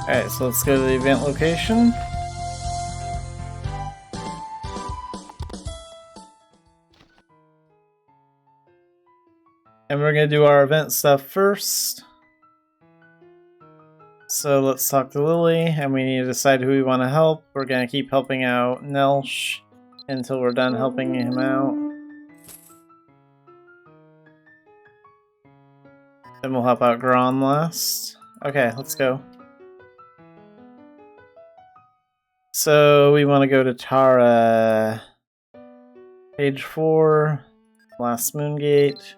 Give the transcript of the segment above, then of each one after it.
Alright, so let's go to the event location. And we're going to do our event stuff first. So let's talk to Lily, and we need to decide who we want to help. We're going to keep helping out Nelsh until we're done helping him out. Then we'll help out Gron last. Okay, let's go. So we want to go to Tara. Page 4, last Moongate.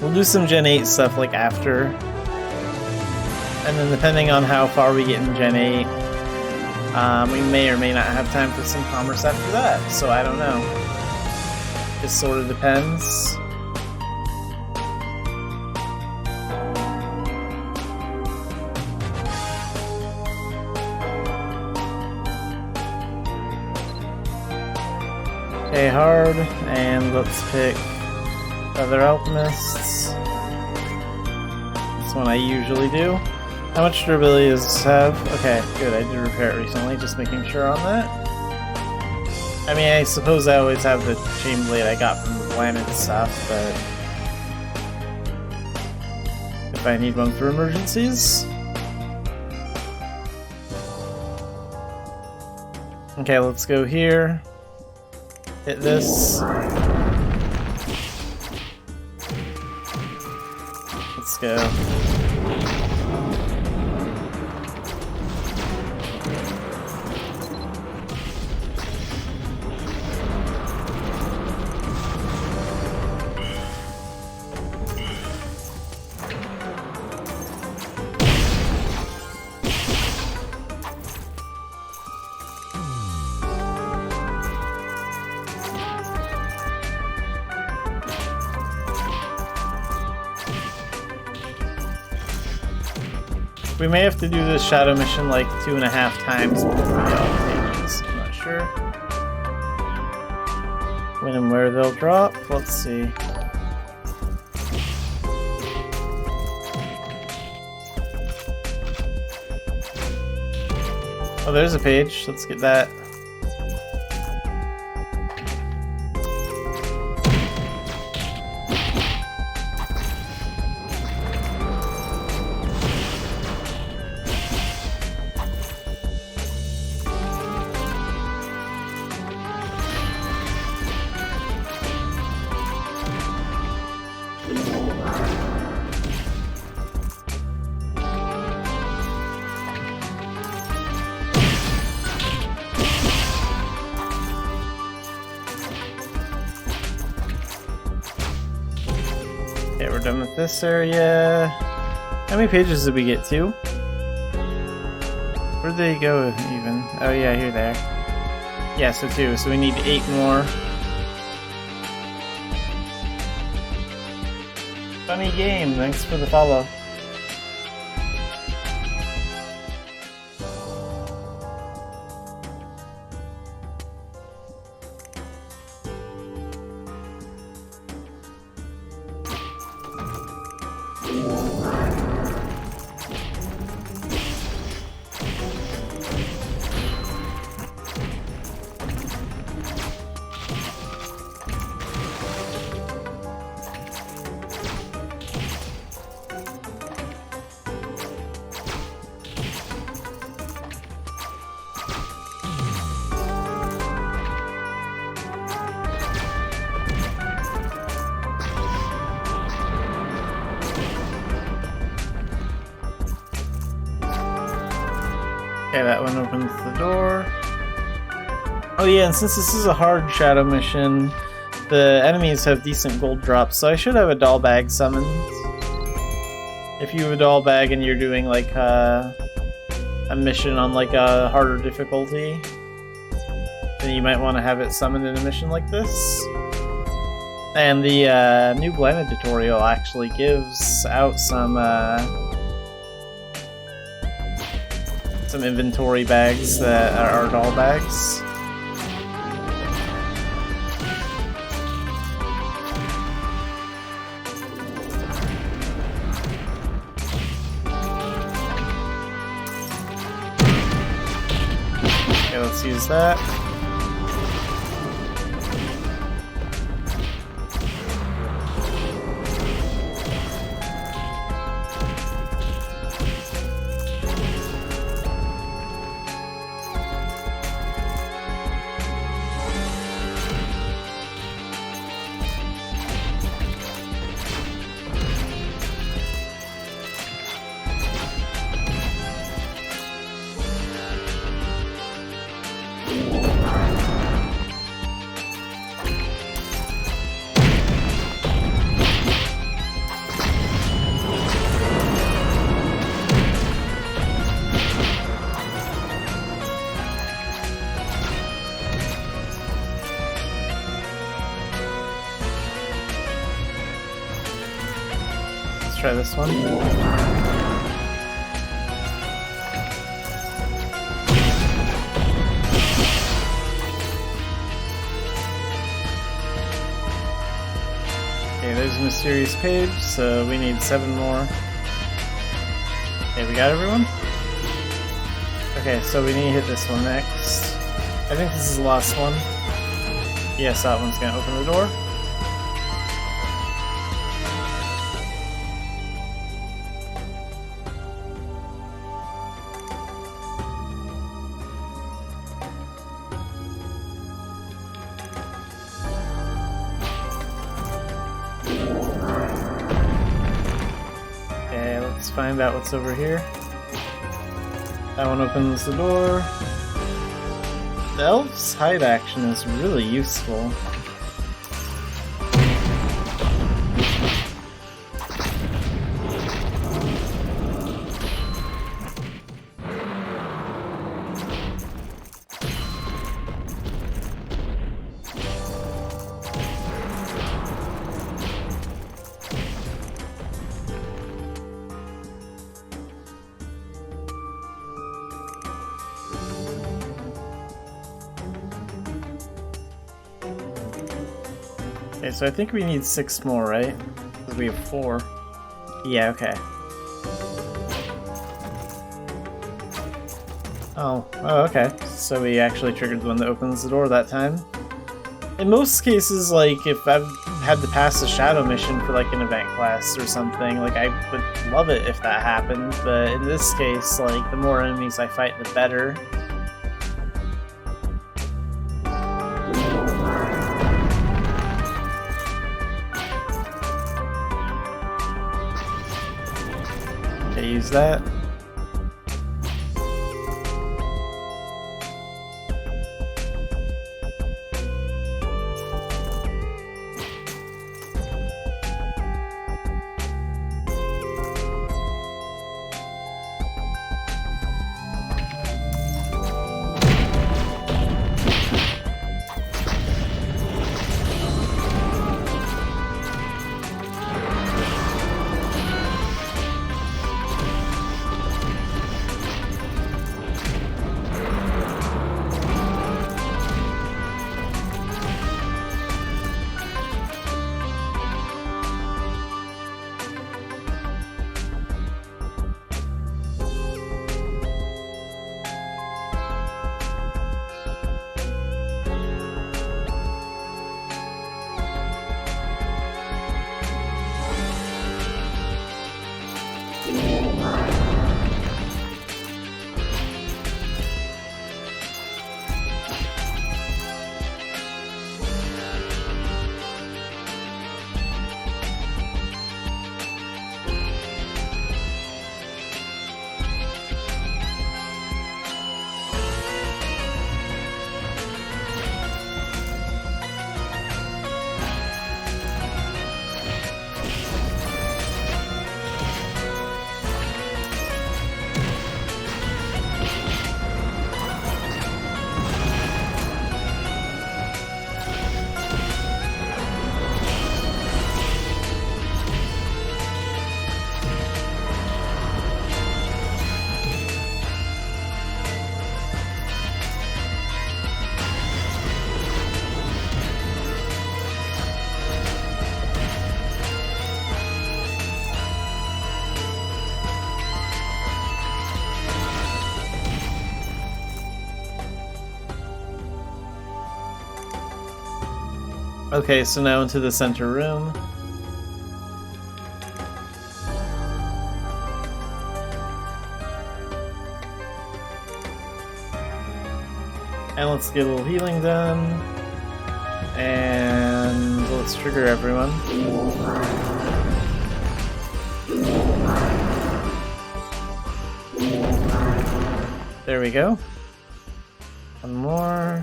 We'll do some Gen 8 stuff like after. And then depending on how far we get in Gen 8, we may or may not have time for some commerce after that. So I don't know. It sort of depends. Okay, hard, and let's pick other alchemists. That's one I usually do. How much durability does this have? Okay, good, I did repair it recently, just making sure on that. I mean, I suppose I always have the chain blade I got from the planet stuff, but if I need one for emergencies. Okay, let's go here. Hit this. Let's go. We may have to do this shadow mission like 2.5 times before we get all the pages. I'm not sure. When and where they'll drop. Let's see. Oh, there's a page. Let's get that. Okay, we're done with this area. How many pages did we get to? Where'd they go even? Oh yeah, here they are. Yeah, so 2. So we need 8 more. Funny game, thanks for the follow. Okay, that one opens the door. Oh yeah, and since this is a hard shadow mission, the enemies have decent gold drops, so I should have a doll bag summoned. If you have a doll bag and you're doing like a mission on like a harder difficulty, then you might want to have it summoned in a mission like this. And the new Blended tutorial actually gives out some inventory bags that are doll bags. Okay, let's use that. Try this one. Okay, there's a mysterious page, so we need 7 more. Okay, we got everyone? Okay, so we need to hit this one next. I think this is the last one. Yes, that one's gonna open the door. Let's find out what's over here. That one opens the door. The elf's hide action is really useful. Okay, so I think we need 6 more, right? Because we have 4. Yeah, okay. Oh, okay. So we actually triggered the one that opens the door that time. In most cases, like, if I've had to pass a shadow mission for, like, an event class or something, like, I would love it if that happened, but in this case, like, the more enemies I fight, the better. Okay, use that. Okay, so now into the center room. And let's get a little healing done. And let's trigger everyone. There we go. One more.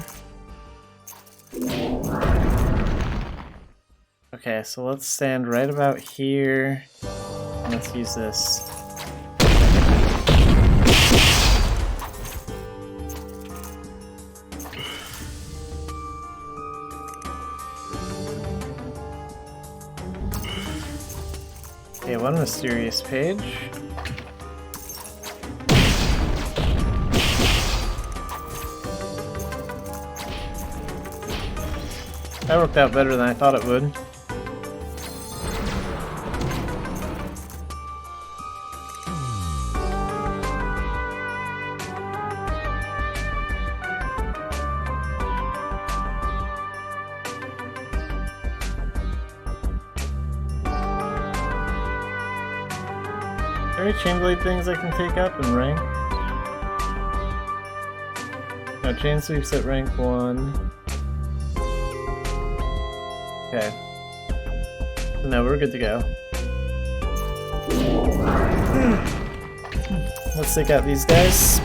Okay, so let's stand right about here. And let's use this. Okay, one mysterious page. That worked out better than I thought it would. Are there any Chainblade things I can take up and rank? No, Chain Sweeps at rank 1. Okay. So now we're good to go. Let's take out these guys.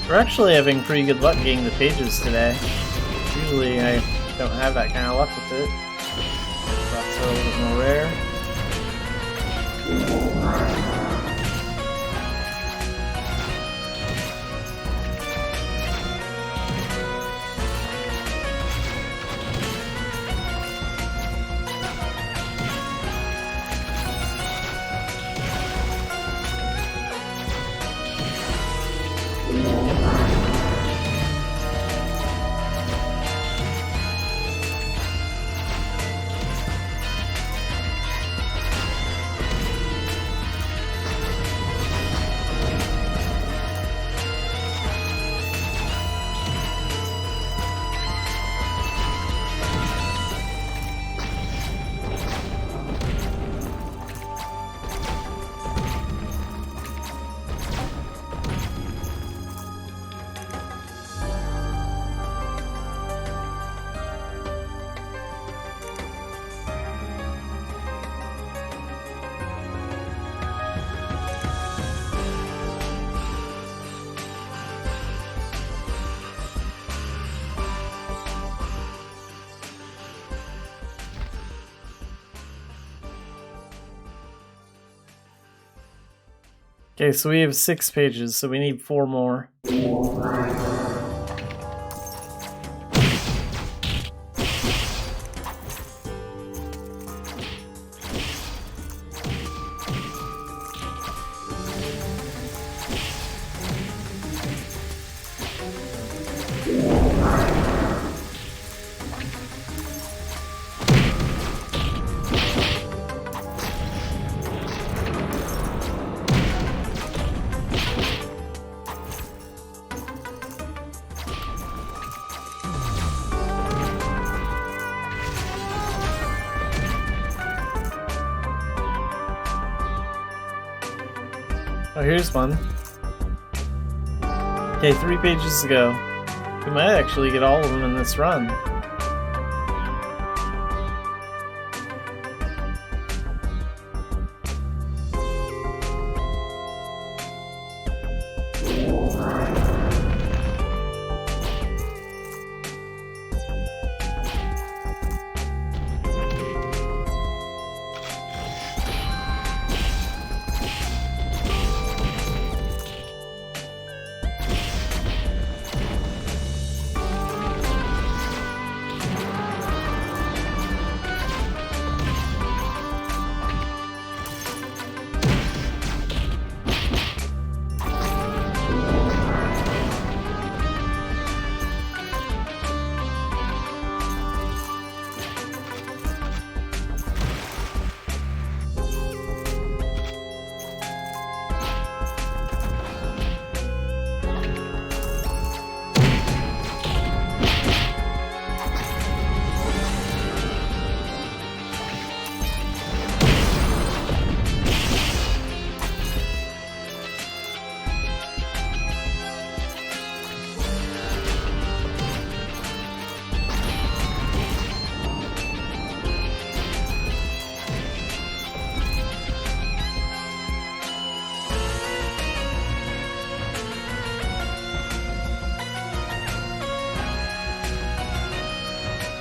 We're actually having pretty good luck getting the pages today. Usually I don't have that kind of luck with it. That's a little bit more rare. Okay, so we have 6 pages, so we need 4 more. Oh, here's one. Okay, 3 pages to go. We might actually get all of them in this run.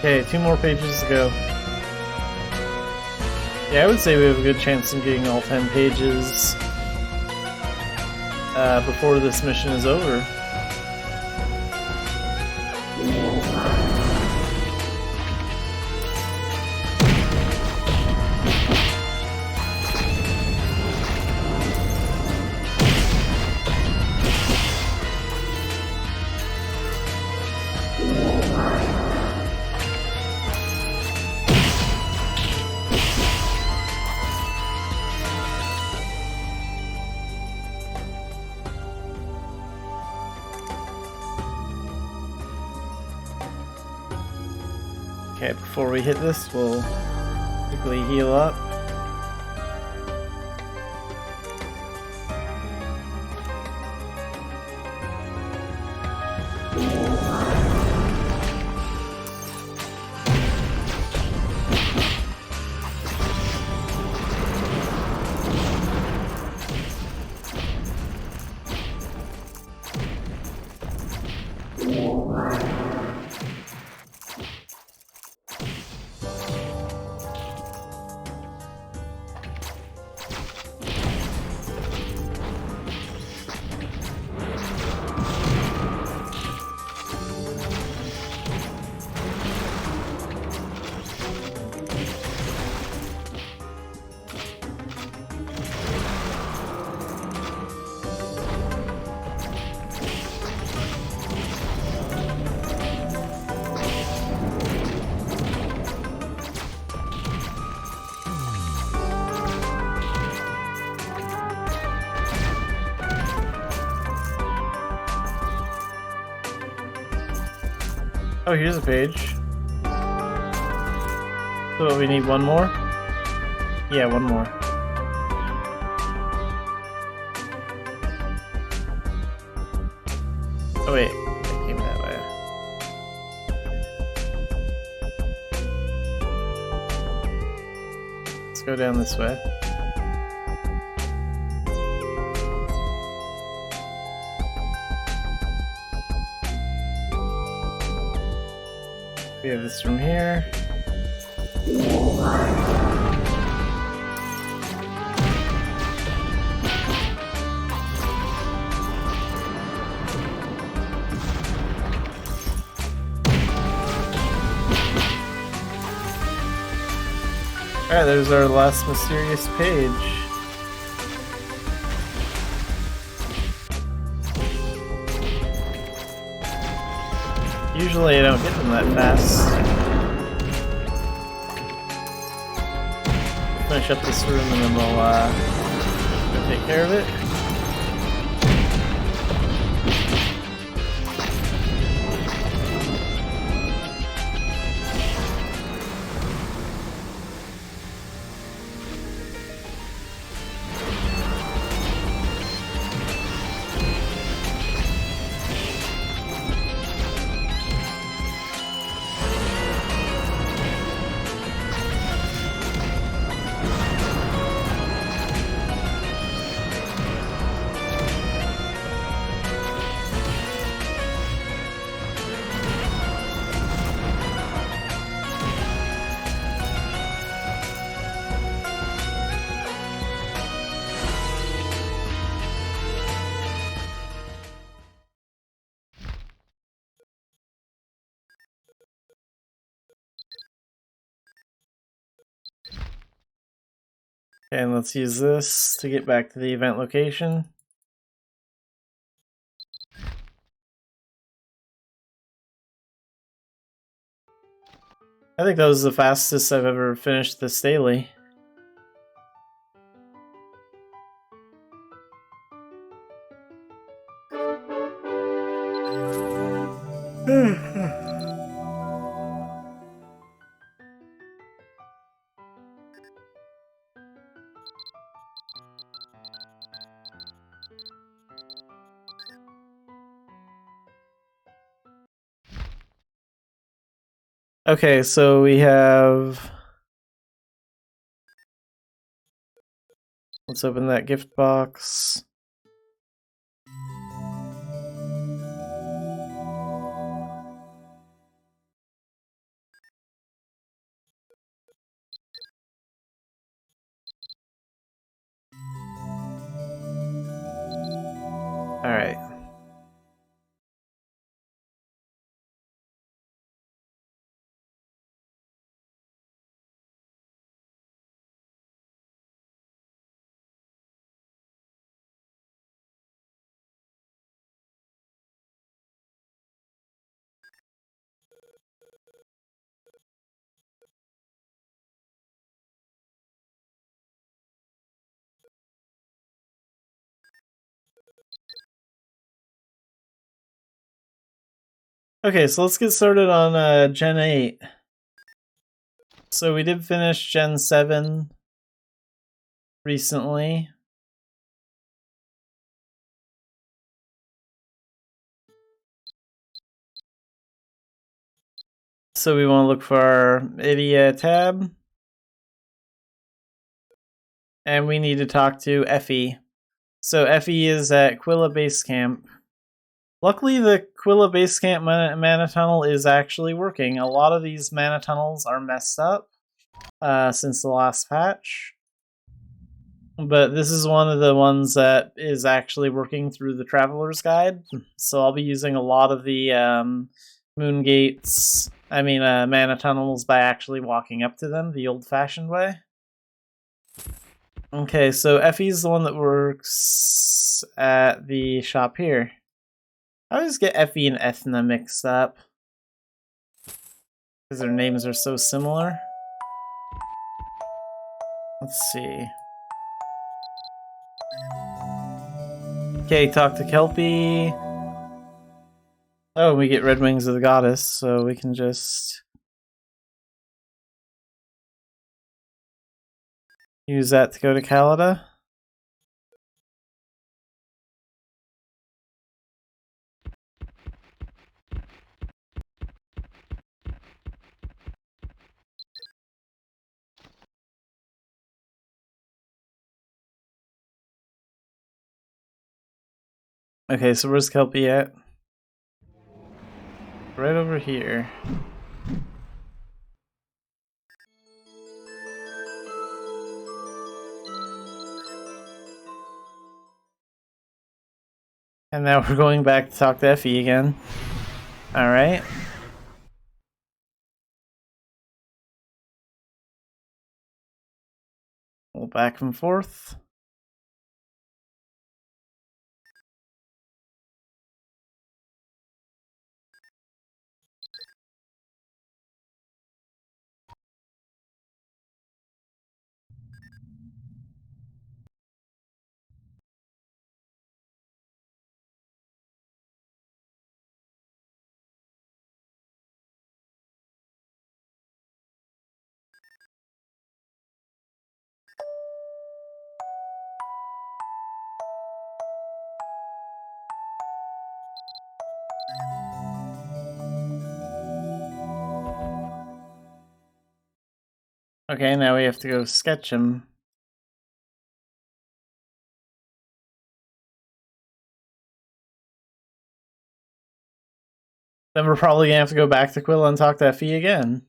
Okay, 2 more pages to go. Yeah, I would say we have a good chance of getting all 10 pages before this mission is over. Okay, before we hit this, we'll quickly heal up. Oh, here's a page. So we need one more? Yeah, one more. Oh wait, I came that way. Let's go down this way. We have this from here. Alright, there's our last mysterious page. Usually I don't get them that fast. Finish up this room and then we'll go take care of it. And let's use this to get back to the event location. I think that was the fastest I've ever finished this daily. Okay, so we have... Let's open that gift box. Alright. Okay, so let's get started on Gen 8. So we did finish Gen 7 recently. So we want to look for our IDEA tab. And we need to talk to Effie. So Effie is at Quilla Base Camp. Luckily, the Quilla Base Camp mana tunnel is actually working. A lot of these mana tunnels are messed up since the last patch. But this is one of the ones that is actually working through the Traveler's Guide. So I'll be using a lot of the mana tunnels by actually walking up to them the old-fashioned way. Okay, so Effie's the one that works at the shop here. I always get Effie and Ethna mixed up because their names are so similar. Let's see. Okay, talk to Kelpie. Oh, we get Red Wings of the Goddess, so we can just use that to go to Calida. Okay, so where's Kelpie at? Right over here. And now we're going back to talk to Effie again. Alright. We'll back and forth. Okay, now we have to go sketch him. Then we're probably gonna have to go back to Quilla and talk to Effie again.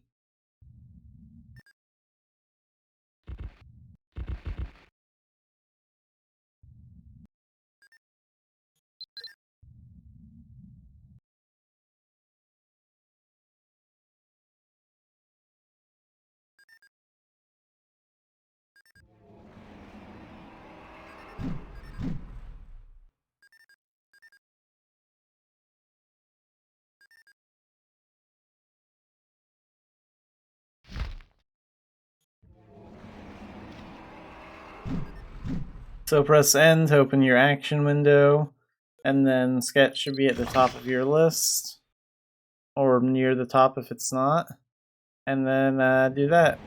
So press N to open your action window, and then sketch should be at the top of your list, or near the top if it's not, and then do that.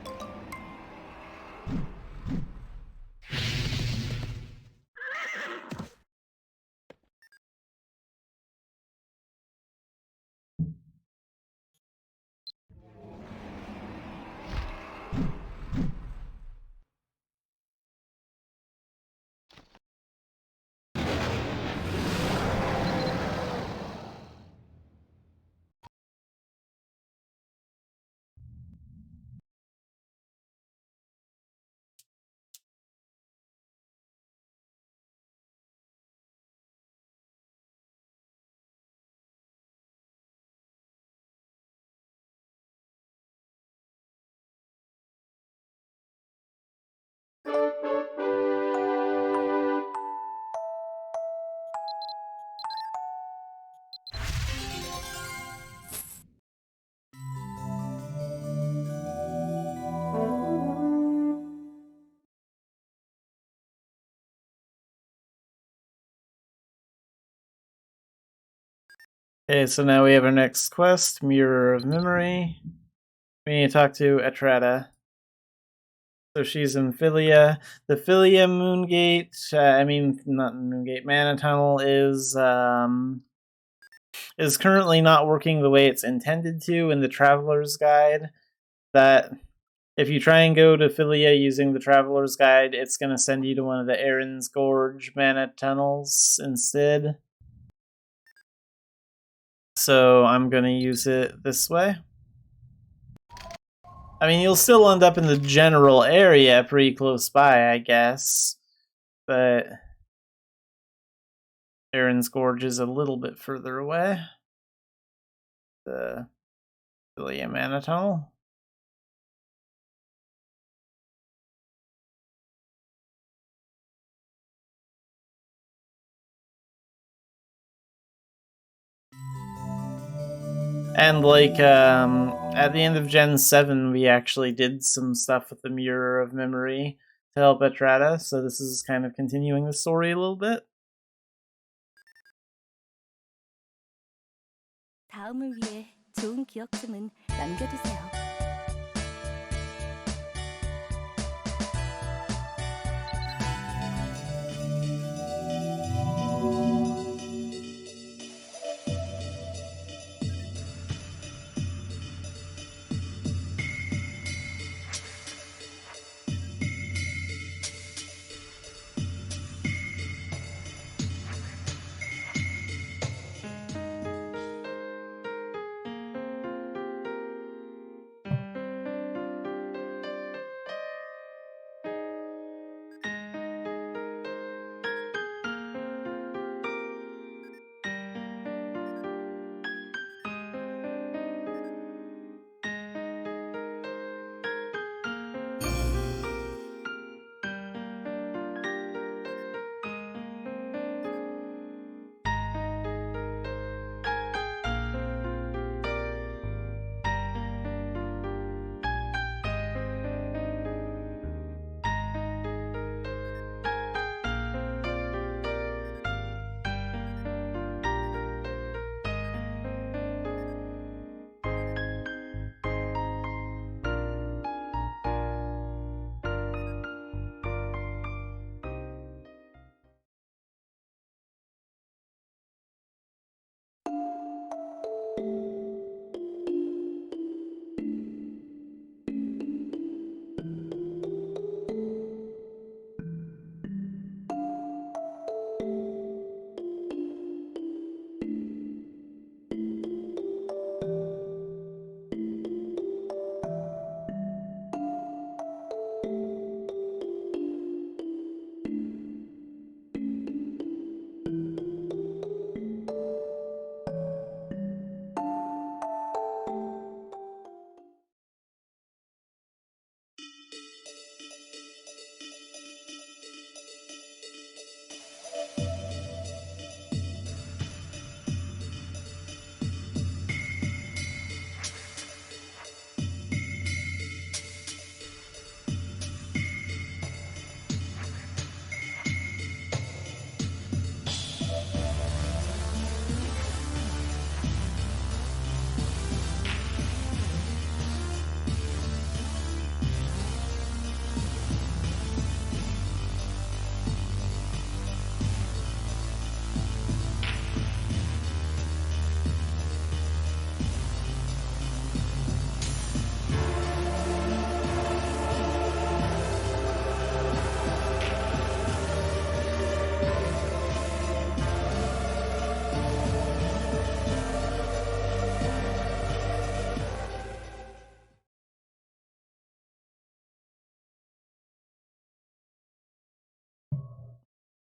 Okay, so now we have our next quest, Mirror of Memory. We need to talk to Etrata. So she's in Philia. The Philia Moongate, not Moongate, Mana Tunnel is currently not working the way it's intended to in the Traveler's Guide. That if you try and go to Philia using the Traveler's Guide, it's going to send you to one of the Aaron's Gorge Mana Tunnels instead. So I'm going to use it this way. I mean, you'll still end up in the general area pretty close by, I guess. But Aaron's Gorge is a little bit further away. The Philia Mana Tunnel. And like at the end of Gen 7, we actually did some stuff with the Mirror of Memory to help Etrata, so this is kind of continuing the story a little bit. 다음을 위해 좋은 기억쯤은 남겨두세요.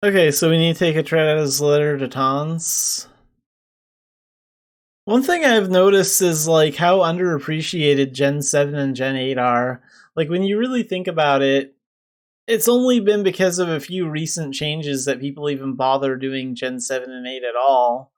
Okay, so we need to take Etrata's letter to Tons. One thing I've noticed is like how underappreciated Gen 7 and Gen 8 are. Like when you really think about it, it's only been because of a few recent changes that people even bother doing Gen 7 and 8 at all.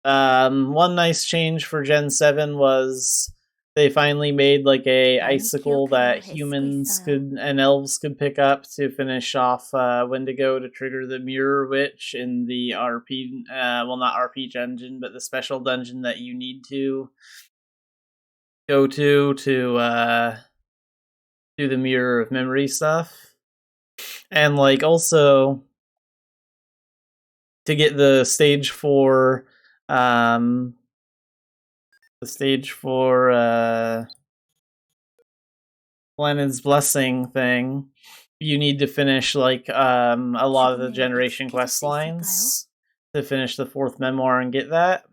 One nice change for Gen 7 was they finally made like a 나는 icicle 기억하려 that 애쓰고 humans 있어요. and elves could pick up to finish off Wendigo to trigger the Mirror Witch in the RP, well, not RP dungeon, but the special dungeon that you need to go to do the Mirror of Memory stuff. And like also to get the stage 4 Lennon's Blessing thing, you need to finish like a lot of the 죽음에 generation 익숙해질 quest 수 있을까요? lines to finish the 4th memoir and get that.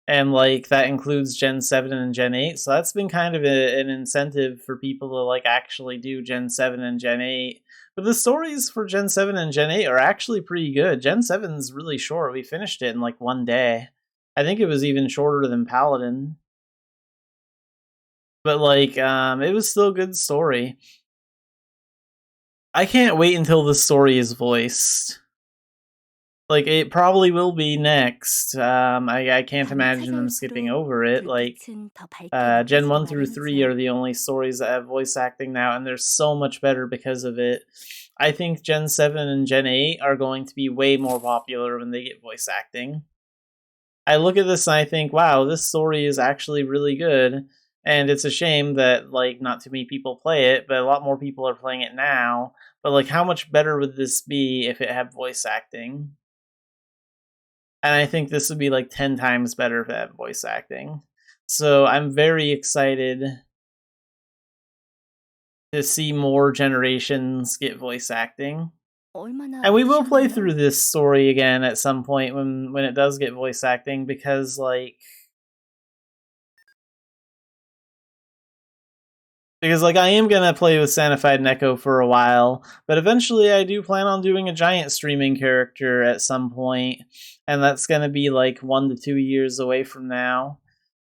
And like that includes Gen 7 and Gen 8, so that's been kind of an incentive for people to like actually do Gen 7 and Gen 8. But the stories for Gen 7 and Gen 8 are actually pretty good. Gen 7's really short. We finished it in like one day. I think it was even shorter than Paladin. But like it was still a good story. I can't wait until the story is voiced. Like it probably will be next. I can't 밤이 imagine them skipping 찾아올수록 over it. Like 불빛은 더 밝게 Gen 1 느껴지고 through 3 are 말입니다. the only stories that have voice acting now, and they're so much better because of it. I think Gen 7 and Gen 8 are going to be way more popular when they get voice acting. I look at this and I think, wow, this story is actually really good. And it's a shame that like not too many people play it, but a lot more people are playing it now. But like how much better would this be if it had voice acting? And I think this would be like 10 times better if it had voice acting. So I'm very excited to see more generations get voice acting. 얼마나 And we will play 아프셨나요? through this story again at some point when it does get voice acting, because like I am gonna play with Xanafiedneko for a while, but eventually I do plan on doing a giant streaming character at some point, and that's gonna be like 1 to 2 years away from now.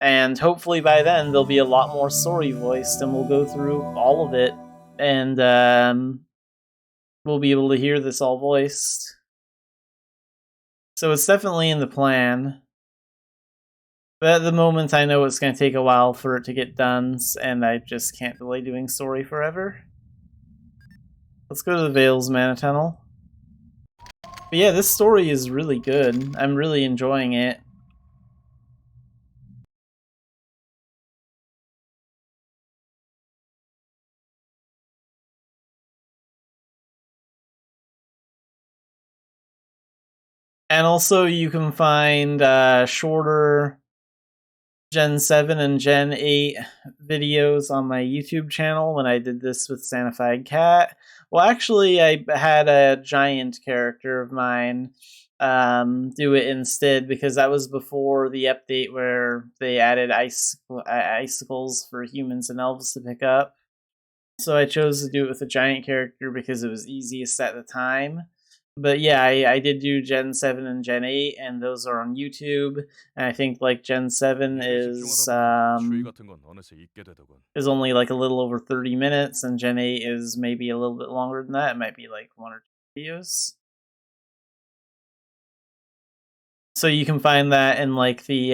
And hopefully by then there'll be a lot more story voiced, and we'll go through all of it, and we'll be able to hear this all voiced. So it's definitely in the plan. But at the moment, I know it's going to take a while for it to get done, and I just can't delay doing story forever. Let's go to the Vales Mana Tunnel. But yeah, this story is really good. I'm really enjoying it. And also, you can find shorter Gen 7 and Gen 8 videos on my YouTube channel when I did this with Xanafied Cat. Well, actually, I had a giant character of mine do it instead, because that was before the update where they added icicles for humans and elves to pick up. So I chose to do it with a giant character because it was easiest at the time. But yeah, I did do Gen 7 and Gen 8, and those are on YouTube. And I think like Gen 7 is only like a little over 30 minutes, and Gen 8 is maybe a little bit longer than that. It might be like 1 or 2 videos. So you can find that in like the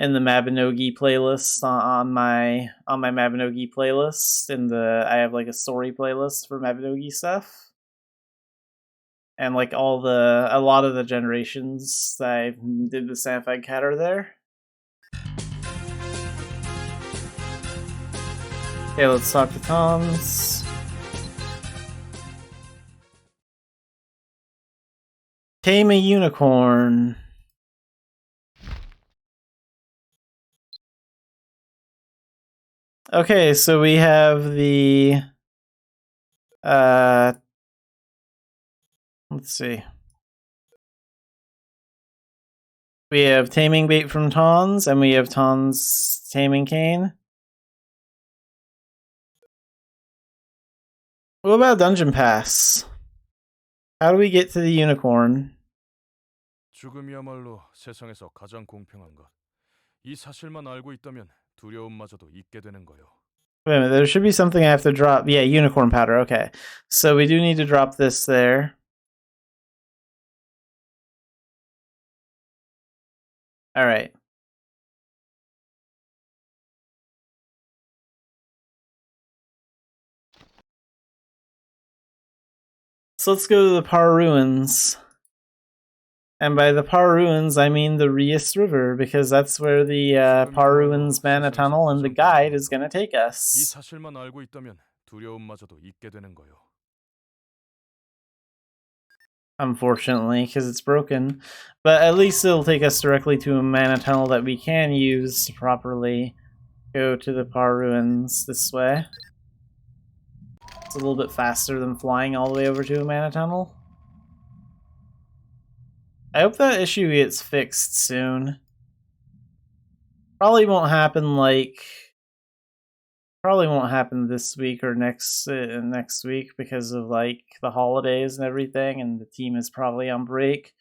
Mabinogi playlist on my Mabinogi playlist. I have like a story playlist for Mabinogi stuff. And like a lot of the generations that I did with Xanafied Cat are there. Okay, let's talk to Toms. Tame a unicorn. Okay, so we have the let's see. We have Taming Bait from Tons, and we have Tons Taming Cane. What about Dungeon Pass? How do we get to the unicorn? 죽음이야말로 세상에서 가장 공평한 것. 이 사실만 알고 있다면 두려움마저도 잊게 되는 거요. Wait a minute, there should be something I have to drop. Yeah, unicorn powder, okay. So we do need to drop this there. Alright. So let's go to the Par Ruins. And by the Par Ruins, I mean the Rias River, because that's where the Par Ruins Mana Tunnel and the guide is going to take 이 us. 사실만 알고 있다면 두려움마저도 잊게 되는 거요. Unfortunately, because it's broken. But at least it'll take us directly to a Mana Tunnel that we can use to properly go to the Par Ruins this way. It's a little bit faster than flying all the way over to a Mana Tunnel. I hope that issue gets fixed soon. Probably won't happen this week or next week because of like the holidays and everything, and the team is probably on break.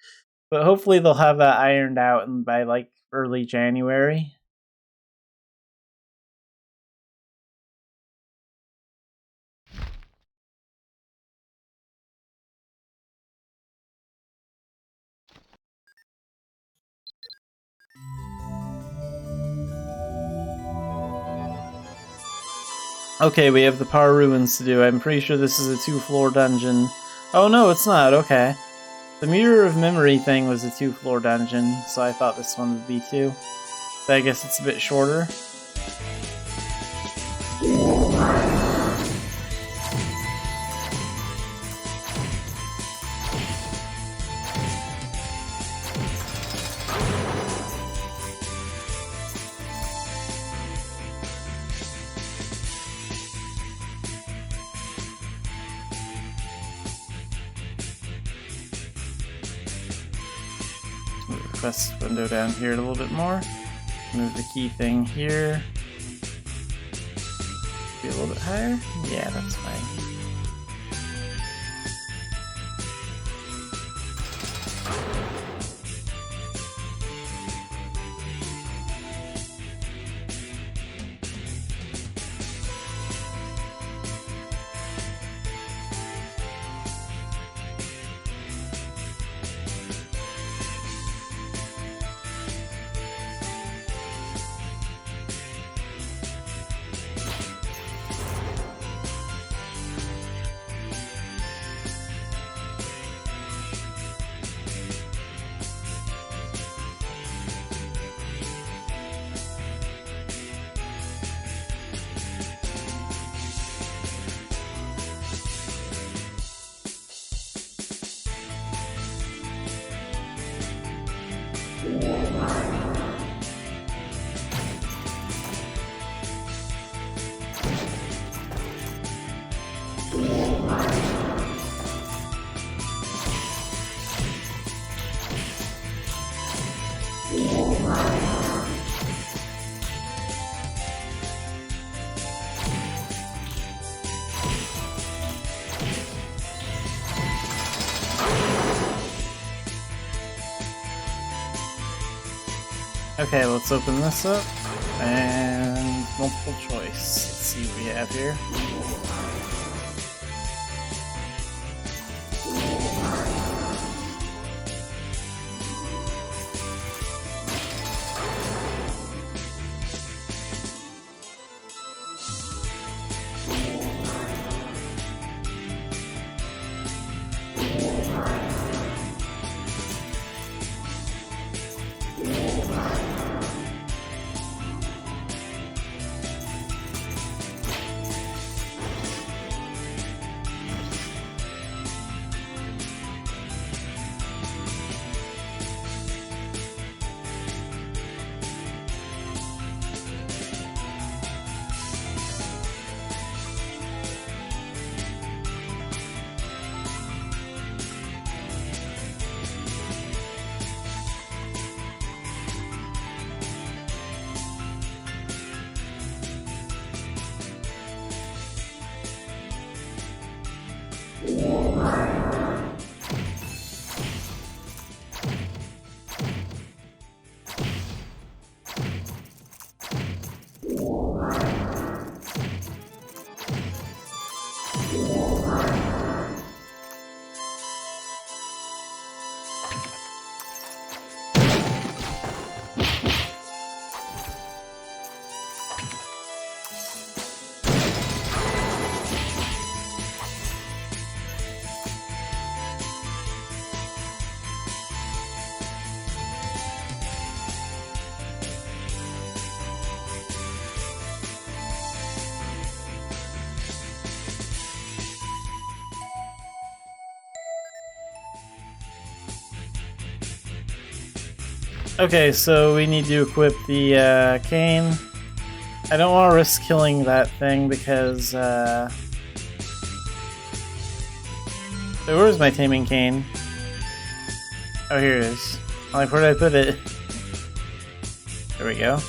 But hopefully they'll have that ironed out by like early January. Okay, we have the Par Ruins to do. I'm pretty sure this is a 2-floor dungeon. Oh no, it's not. Okay. The Mirror of Memory thing was a 2-floor dungeon, so I thought this one would be too. But I guess it's a bit shorter. Move the quest window down here a little bit more. Move the key thing here. Be a little bit higher? Yeah, that's fine. Okay, let's open this up. And multiple choice. Let's see what we have here. Okay, so we need to equip the cane. I don't want to risk killing that thing because wait, where's my taming cane? Oh, here it is. Like, where did I put it? There we go.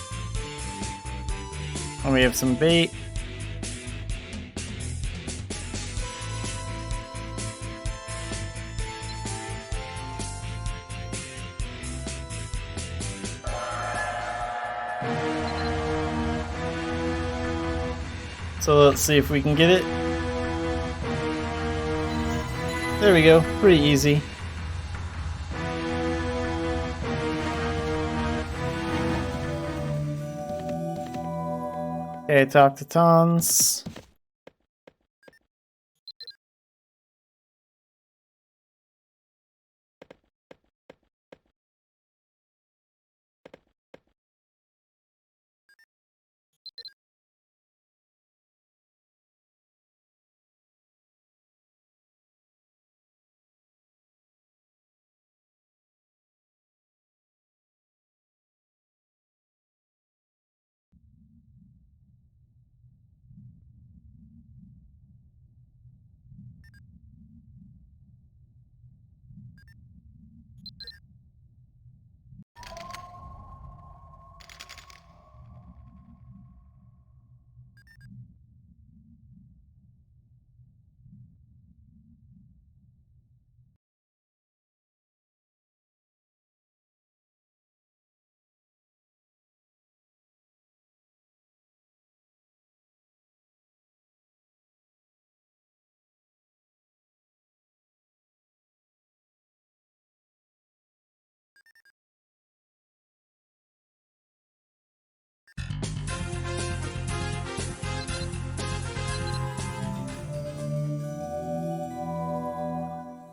And we have some bait. So let's see if we can get it. There we go. Pretty easy. Okay, talk to Tons.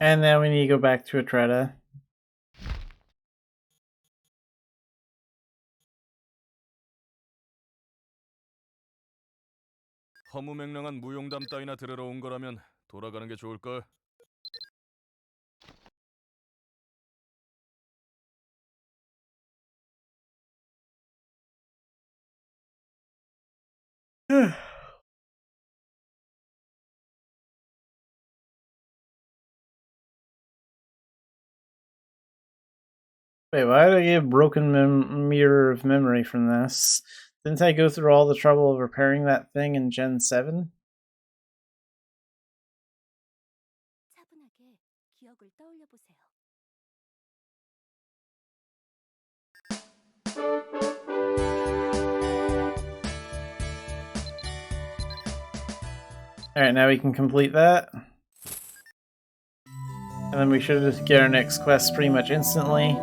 And now we need to go back to Atreta. 허무맹랑한 무용담 따위나 들으러 온 거라면 돌아가는 게 좋을걸. Wait, why did I get broken mirror of memory from this? Didn't I go through all the trouble of repairing that thing in Gen 7? 차분하게 기억을 떠올려 보세요. Alright, now we can complete that. And then we should just get our next quest pretty much instantly.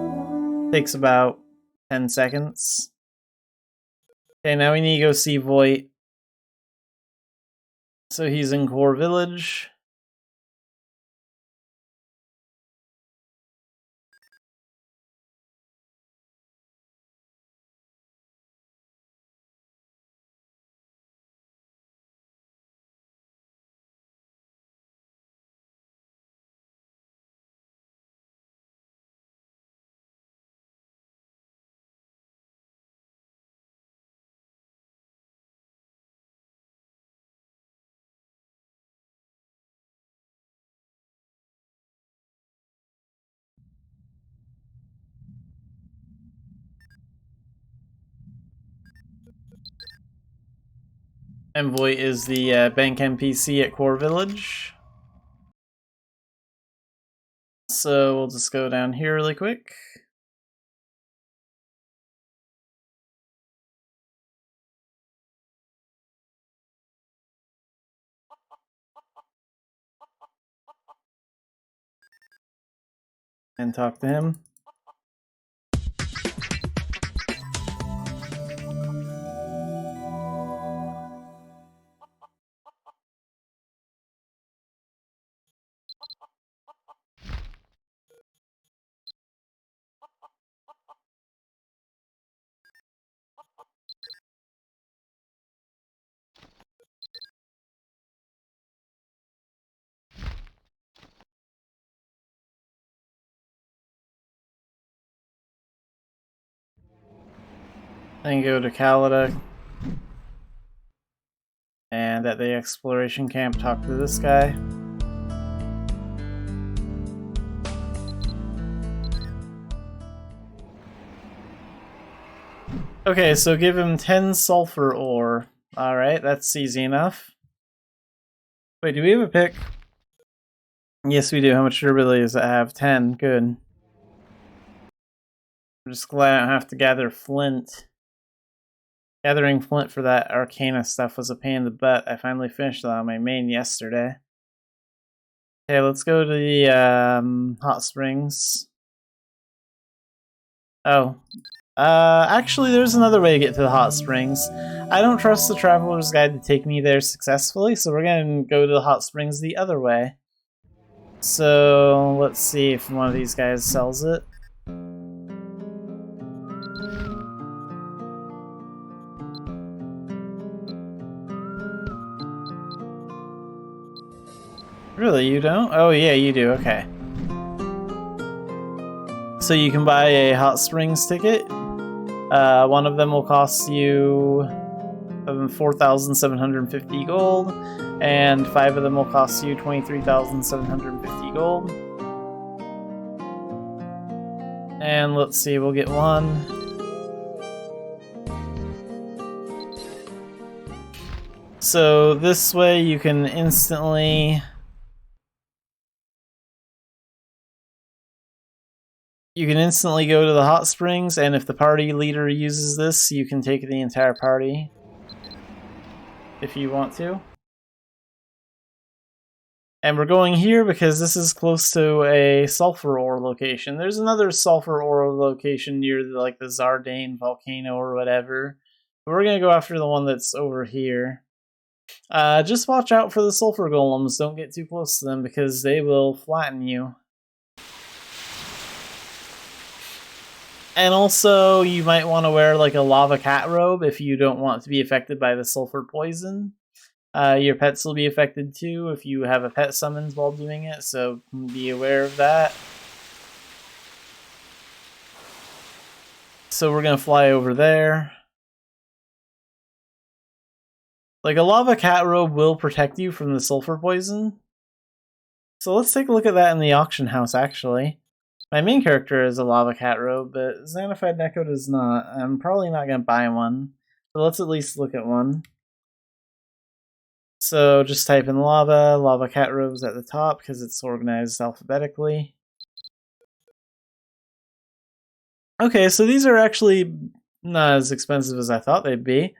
Takes about 10 seconds. Okay, now we need to go see Voight. So he's in Core Village. And Voight is the bank NPC at Core Village. So we'll just go down here really quick. And talk to him. Then go to Calida. And at the exploration camp, talk to this guy. Okay, so give him 10 sulfur ore. Alright, that's easy enough. Wait, do we have a pick? Yes, we do. How much durability does it have? 10. Good. I'm just glad I don't have to gather flint. Gathering flint for that Arcana stuff was a pain in the butt. I finally finished that on my main yesterday. Okay, let's go to the hot springs. Oh. Actually, there's another way to get to the hot springs. I don't trust the Traveler's Guide to take me there successfully, so we're gonna go to the hot springs the other way. So, let's see if one of these guys sells it. Really, you don't? Oh yeah, you do, okay. So you can buy a hot springs ticket. One of them will cost you 4,750 gold, and 5 of them will cost you 23,750 gold. And let's see, we'll get one. So this way you can instantly... You can instantly go to the hot springs, and if the party leader uses this, you can take the entire party. If you want to. And we're going here because this is close to a sulfur ore location. There's another sulfur ore location near the Zardane volcano or whatever. But we're gonna go after the one that's over here. Just watch out for the sulfur golems. Don't get too close to them because they will flatten you. And also, you might want to wear like a lava cat robe if you don't want to be affected by the sulfur poison. Your pets will be affected too if you have a pet summons while doing it, so be aware of that. So we're gonna fly over there. Like, a lava cat robe will protect you from the sulfur poison. So let's take a look at that in the auction house, actually. My main character is a lava cat robe, but Xanafiedneko does not. I'm probably not going to buy one, but let's at least look at one. So just type in lava cat robes at the top because it's organized alphabetically. Okay, so these are actually not as expensive as I thought they'd be.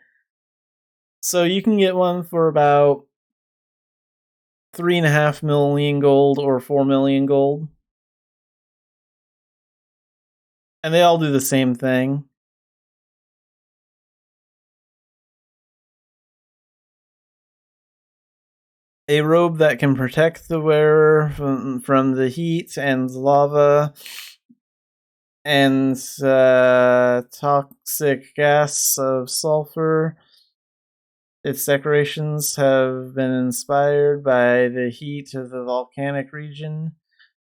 So you can get one for about 3.5 million gold or 4 million gold. And they all do the same thing. A robe that can protect the wearer from the heat and lava and toxic gas of sulfur. Its decorations have been inspired by the heat of the volcanic region.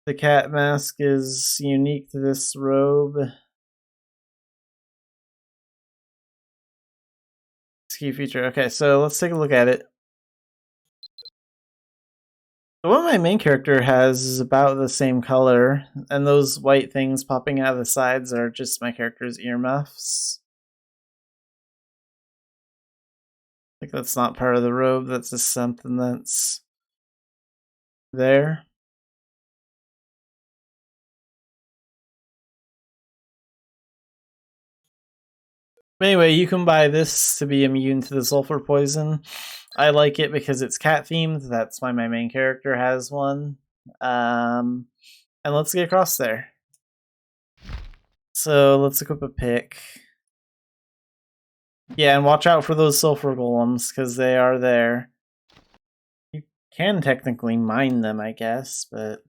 The cat mask is unique to this robe. Key feature. Okay, so let's take a look at it. The one my main character has is about the same color, and those white things popping out of the sides are just my character's earmuffs. Like, that's not part of the robe, that's just something that's there. Anyway, you can buy this to be immune to the sulfur poison. I like it because it's cat themed. That's why my main character has one. And let's get across there. So let's equip a pick. Yeah, and watch out for those sulfur golems because they are there. You can technically mine them, I guess, but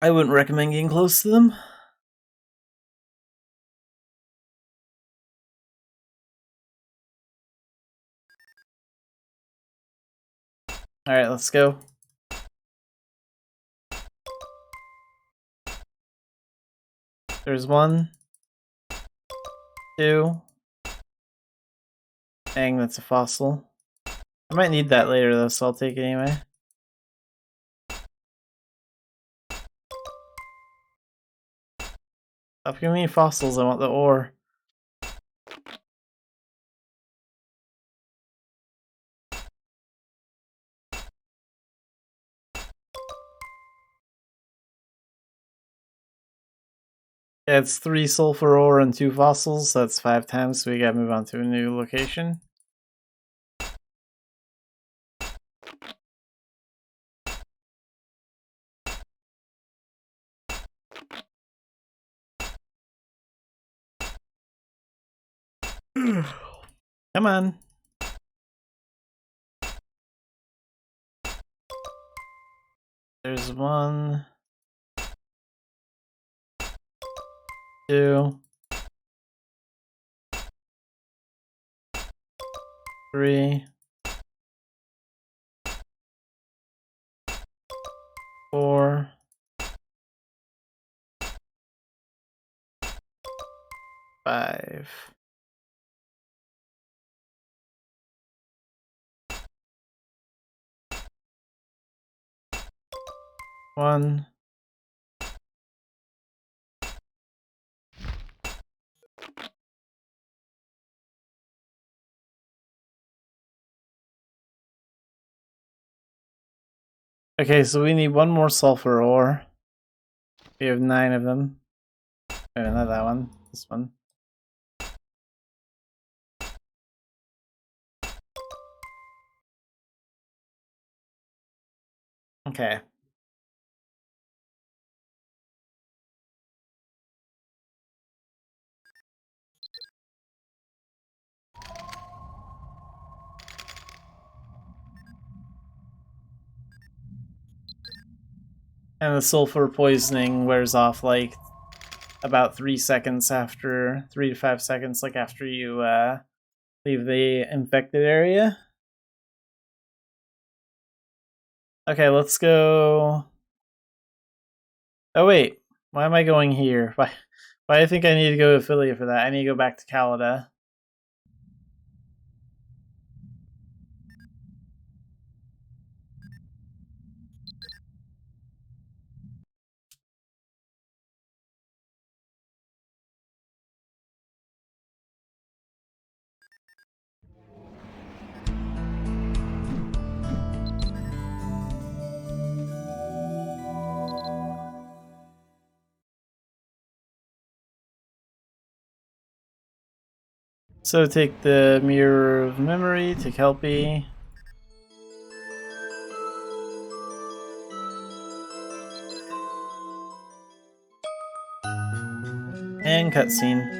I wouldn't recommend getting close to them. Alright, let's go. There's 1, 2. Dang, that's a fossil. I might need that later though, so I'll take it anyway. Stop giving me fossils, I want the ore. Yeah, it's 3 sulfur ore and 2 fossils, so that's 5 times, so we gotta move on to a new location. Come on. There's 1, 2, 3, 4, 5. 1. Okay, so we need 1 more sulfur ore. We have 9 of them. Wait, not that one. This one. Okay. And the sulfur poisoning wears off like about 3 seconds after, 3 to 5 seconds, like after you leave the infected area. Okay, let's go. Oh wait, why am I going here? Why do I think I need to go to affiliate for that? I need to go back to Calida. So take the Mirror of Memory to Kelpie. And cutscene.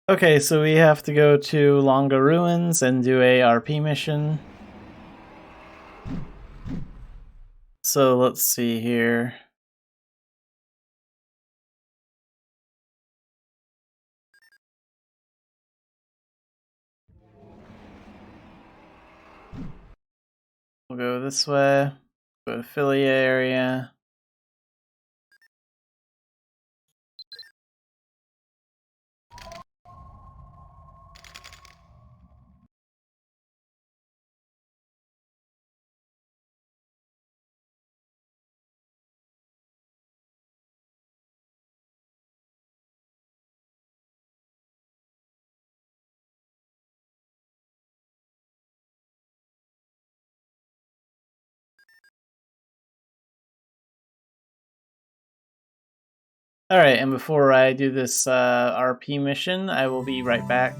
Okay, so we have to go to Longa Ruins and do a RP mission. So let's see here. We'll go this way. Go to Philly area. Alright, and before I do this RP mission, I will be right back.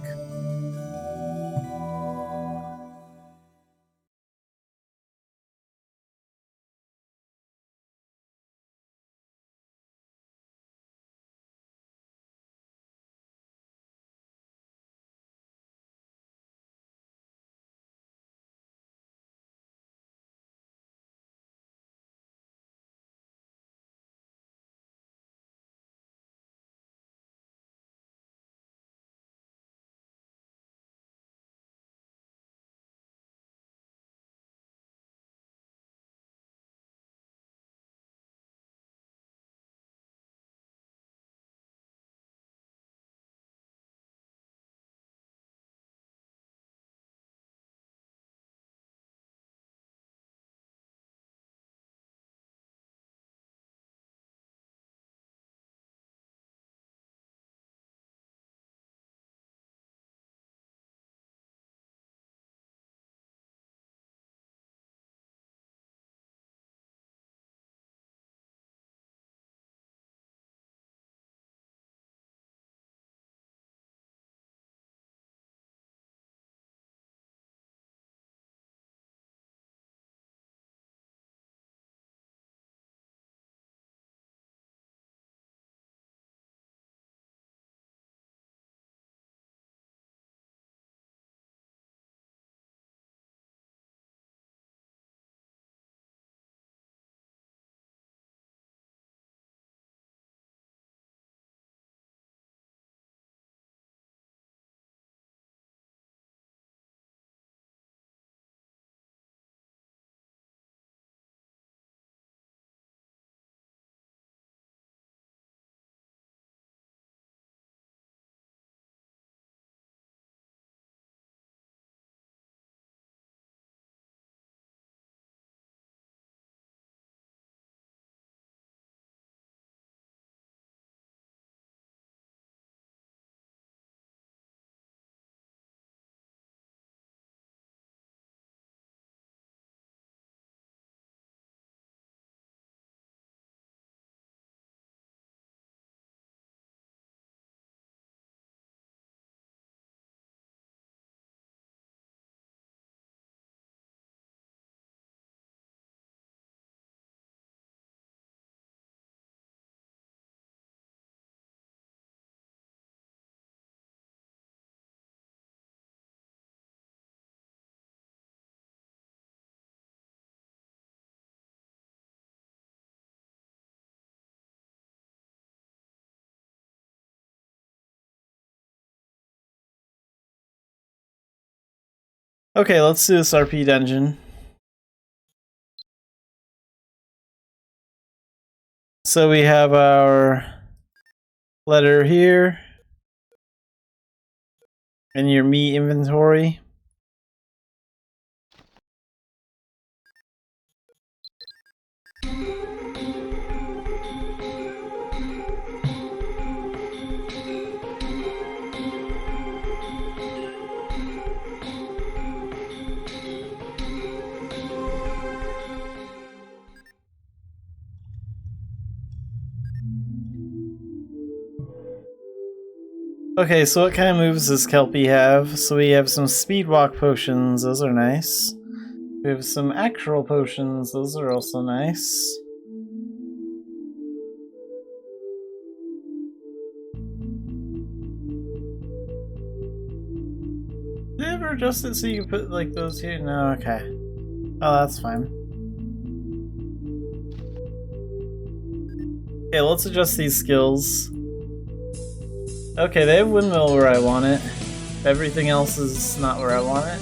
Okay, let's do this RP dungeon. So we have our letter here in your meat inventory. Okay, so what kind of moves does Kelpie have? So we have some speed walk potions, those are nice. We have some actual potions, those are also nice. Did they ever adjust it so you put like those here? No, okay. Oh, that's fine. Okay, let's adjust these skills. Okay, they have windmill where I want it. Everything else is not where I want it.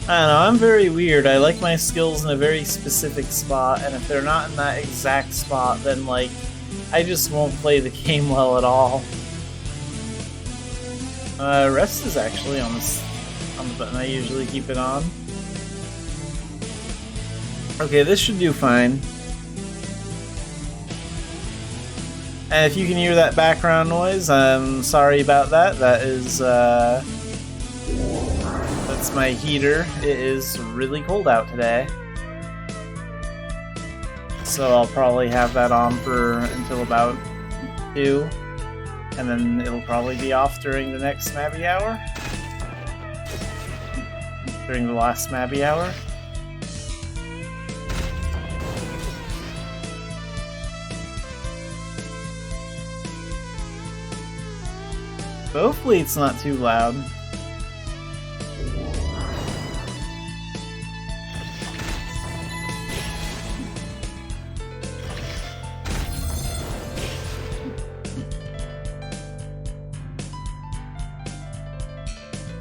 I don't know, I'm very weird. I like my skills in a very specific spot, and if they're not in that exact spot, then, like, I just won't play the game well at all. Rest is actually on the button I usually keep it on. Okay, this should do fine. And if you can hear that background noise, I'm sorry about that. That is, that's my heater. It is really cold out today. So I'll probably have that on for until about 2. And then it'll probably be off during the next Mabby hour. During the last Mabby hour. But hopefully it's not too loud.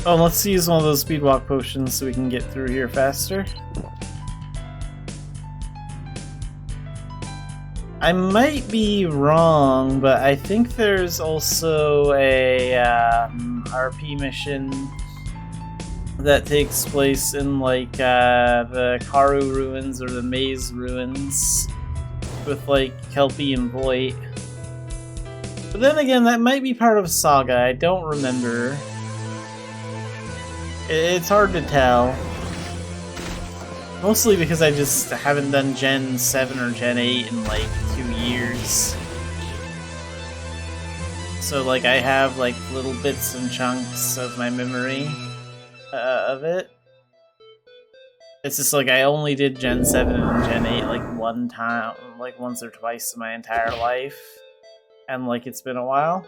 Oh, let's use one of those speedwalk potions so we can get through here faster. I might be wrong, but I think there's also a RP mission that takes place in like the Karu ruins or the Maze ruins with like Kelpie and Voight. But then again, that might be part of Saga. I don't remember. It's hard to tell. Mostly because I just haven't done Gen 7 or Gen 8 in like 2 years. So like I have like little bits and chunks of my memory of it. It's just like I only did Gen 7 and Gen 8 like one time, like once or twice in my entire life. And like it's been a while.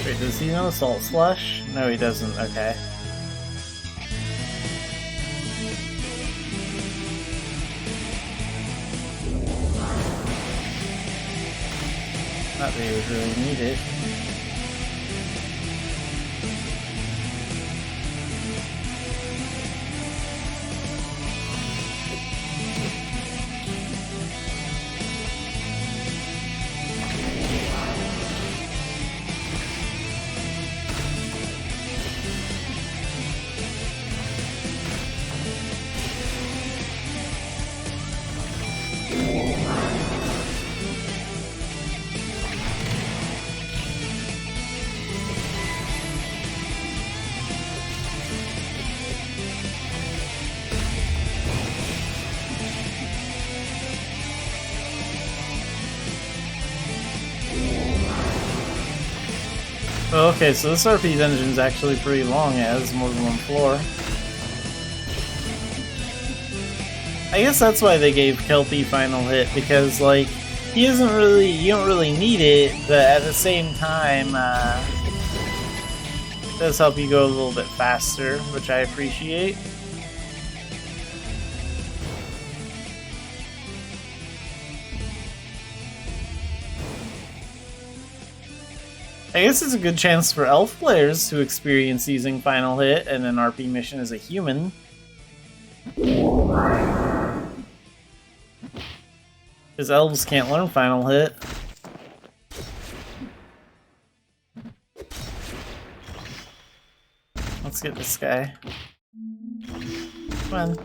Wait, does he know Salt Slush? No, he doesn't. Okay. Not that he would really need it. Oh, okay, so this RP dungeon is actually pretty long. It has more than one floor. I guess that's why they gave Kelpie final hit, because like you don't really need it, but at the same time, it does help you go a little bit faster, which I appreciate. I guess it's a good chance for elf players to experience using Final Hit and an RP mission as a human. Because elves can't learn Final Hit. Let's get this guy. Come on.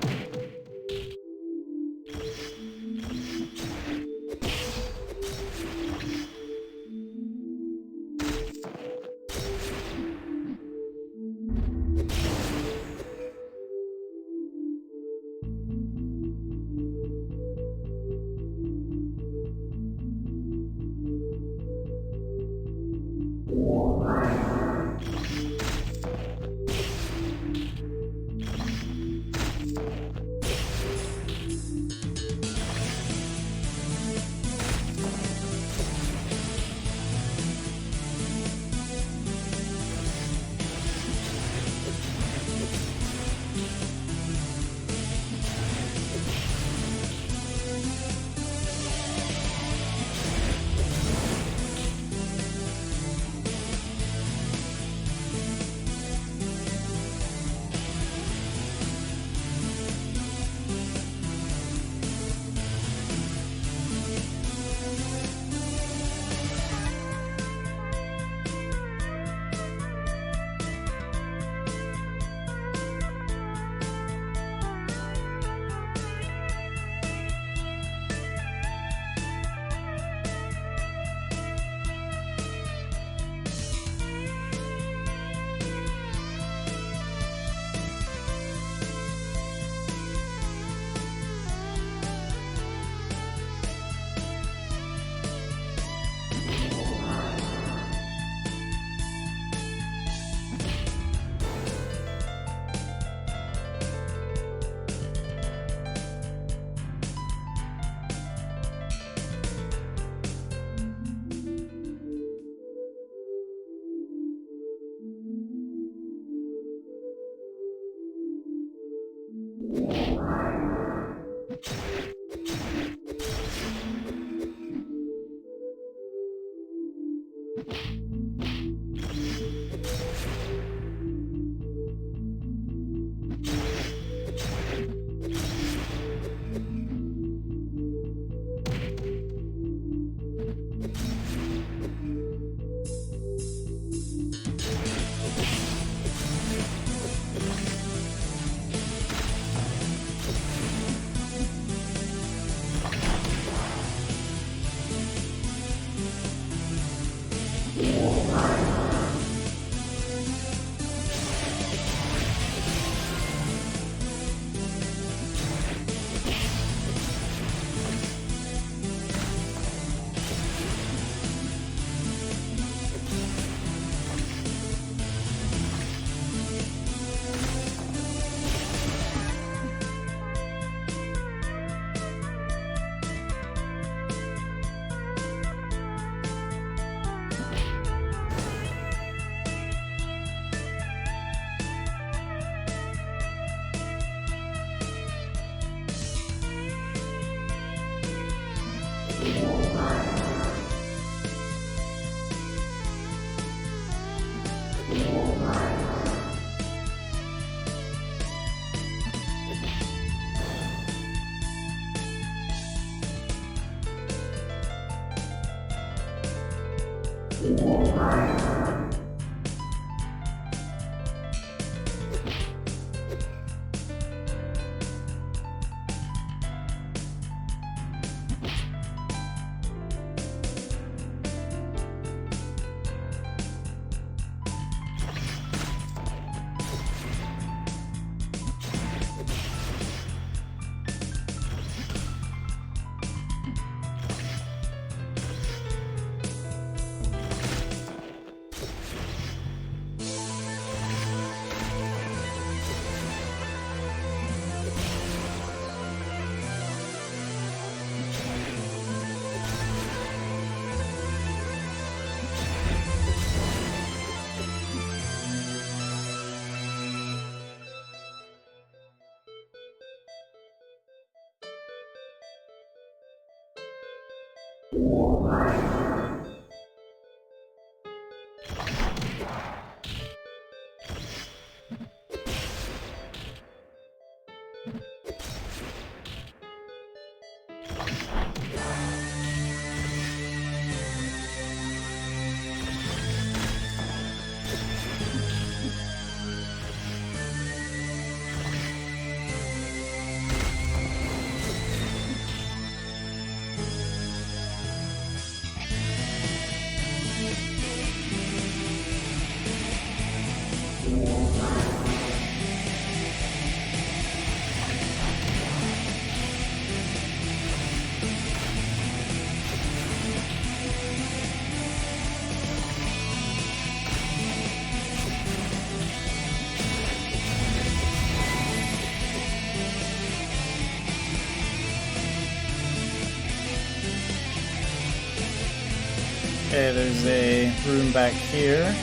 Okay, there's a room back here.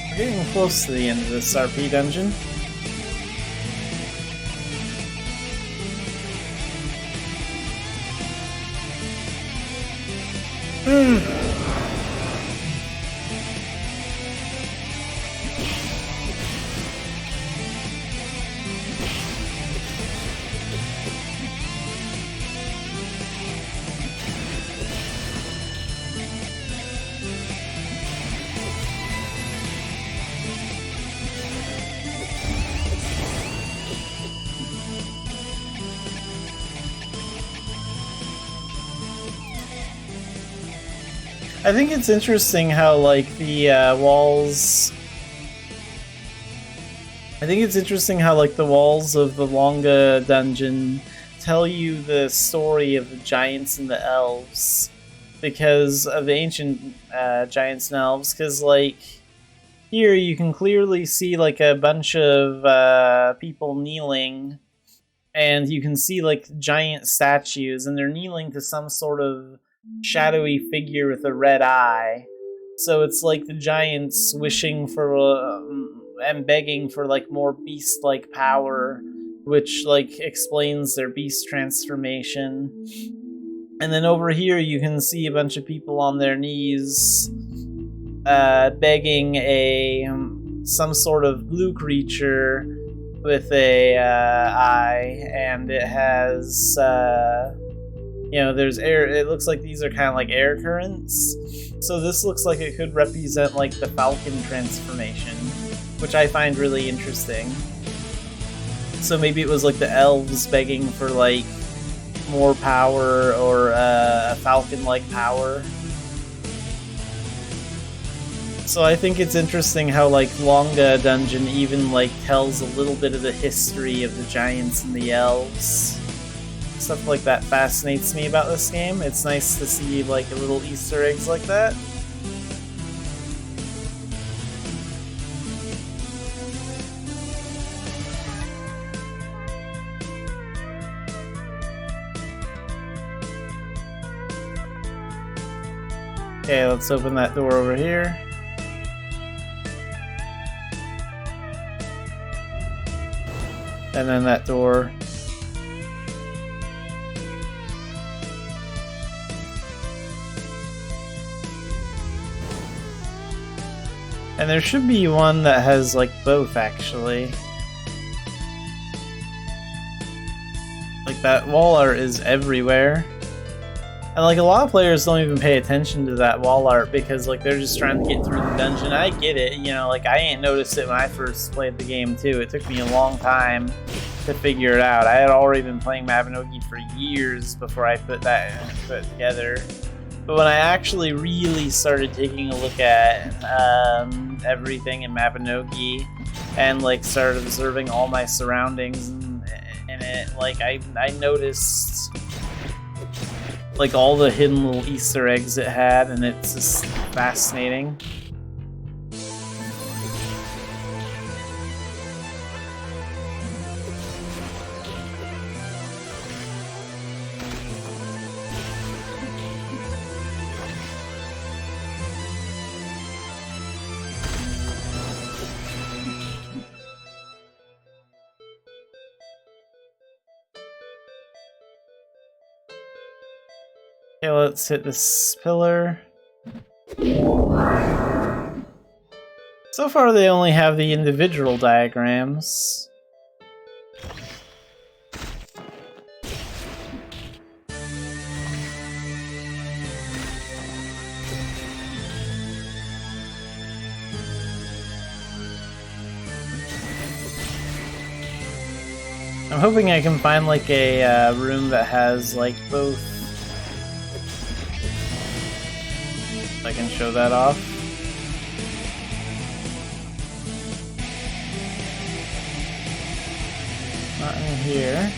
We're getting close to the end of this RP dungeon. I think it's interesting how, like, the walls... I think it's interesting how, like, the walls of the Longa dungeon tell you the story of the giants and the elves. Because of the ancient giants and elves, because, like, here you can clearly see, like, a bunch of people kneeling, and you can see, like, giant statues, and they're kneeling to some sort of shadowy figure with a red eye. So it's like the giants wishing for and begging for like more beast-like power, which like explains their beast transformation. And then over here you can see a bunch of people on their knees begging some sort of blue creature with a eye, and it has you know, there's air. It looks like these are kind of like air currents. So this looks like it could represent like the falcon transformation, which I find really interesting. So maybe it was like the elves begging for like more power or a falcon-like power. So I think it's interesting how like Longa Dungeon even like tells a little bit of the history of the giants and the elves. Stuff like that fascinates me about this game. It's nice to see like little Easter eggs like that. Okay, let's open that door over here. And then that door. And there should be one that has like both, actually. Like that wall art is everywhere. And like a lot of players don't even pay attention to that wall art because like they're just trying to get through the dungeon. I get it, you know, like I ain't noticed it when I first played the game too. It took me a long time to figure it out. I had already been playing Mabinogi for years before I put it together. But when I actually really started taking a look at everything in Mabinogi and like started observing all my surroundings in it, like I noticed like all the hidden little Easter eggs it had, and it's just fascinating. Okay, let's hit this pillar. So far they only have the individual diagrams. I'm hoping I can find like a room that has like both. I can show that off. Not in here.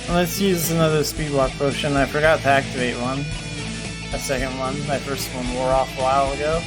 Let's use another speed walk potion. I forgot to activate one. A second one. My first one wore off a while ago.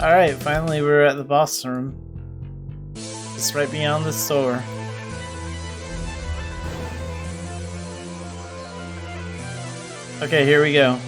Alright, finally we're at the boss room. Just right beyond the store. Okay, here we go.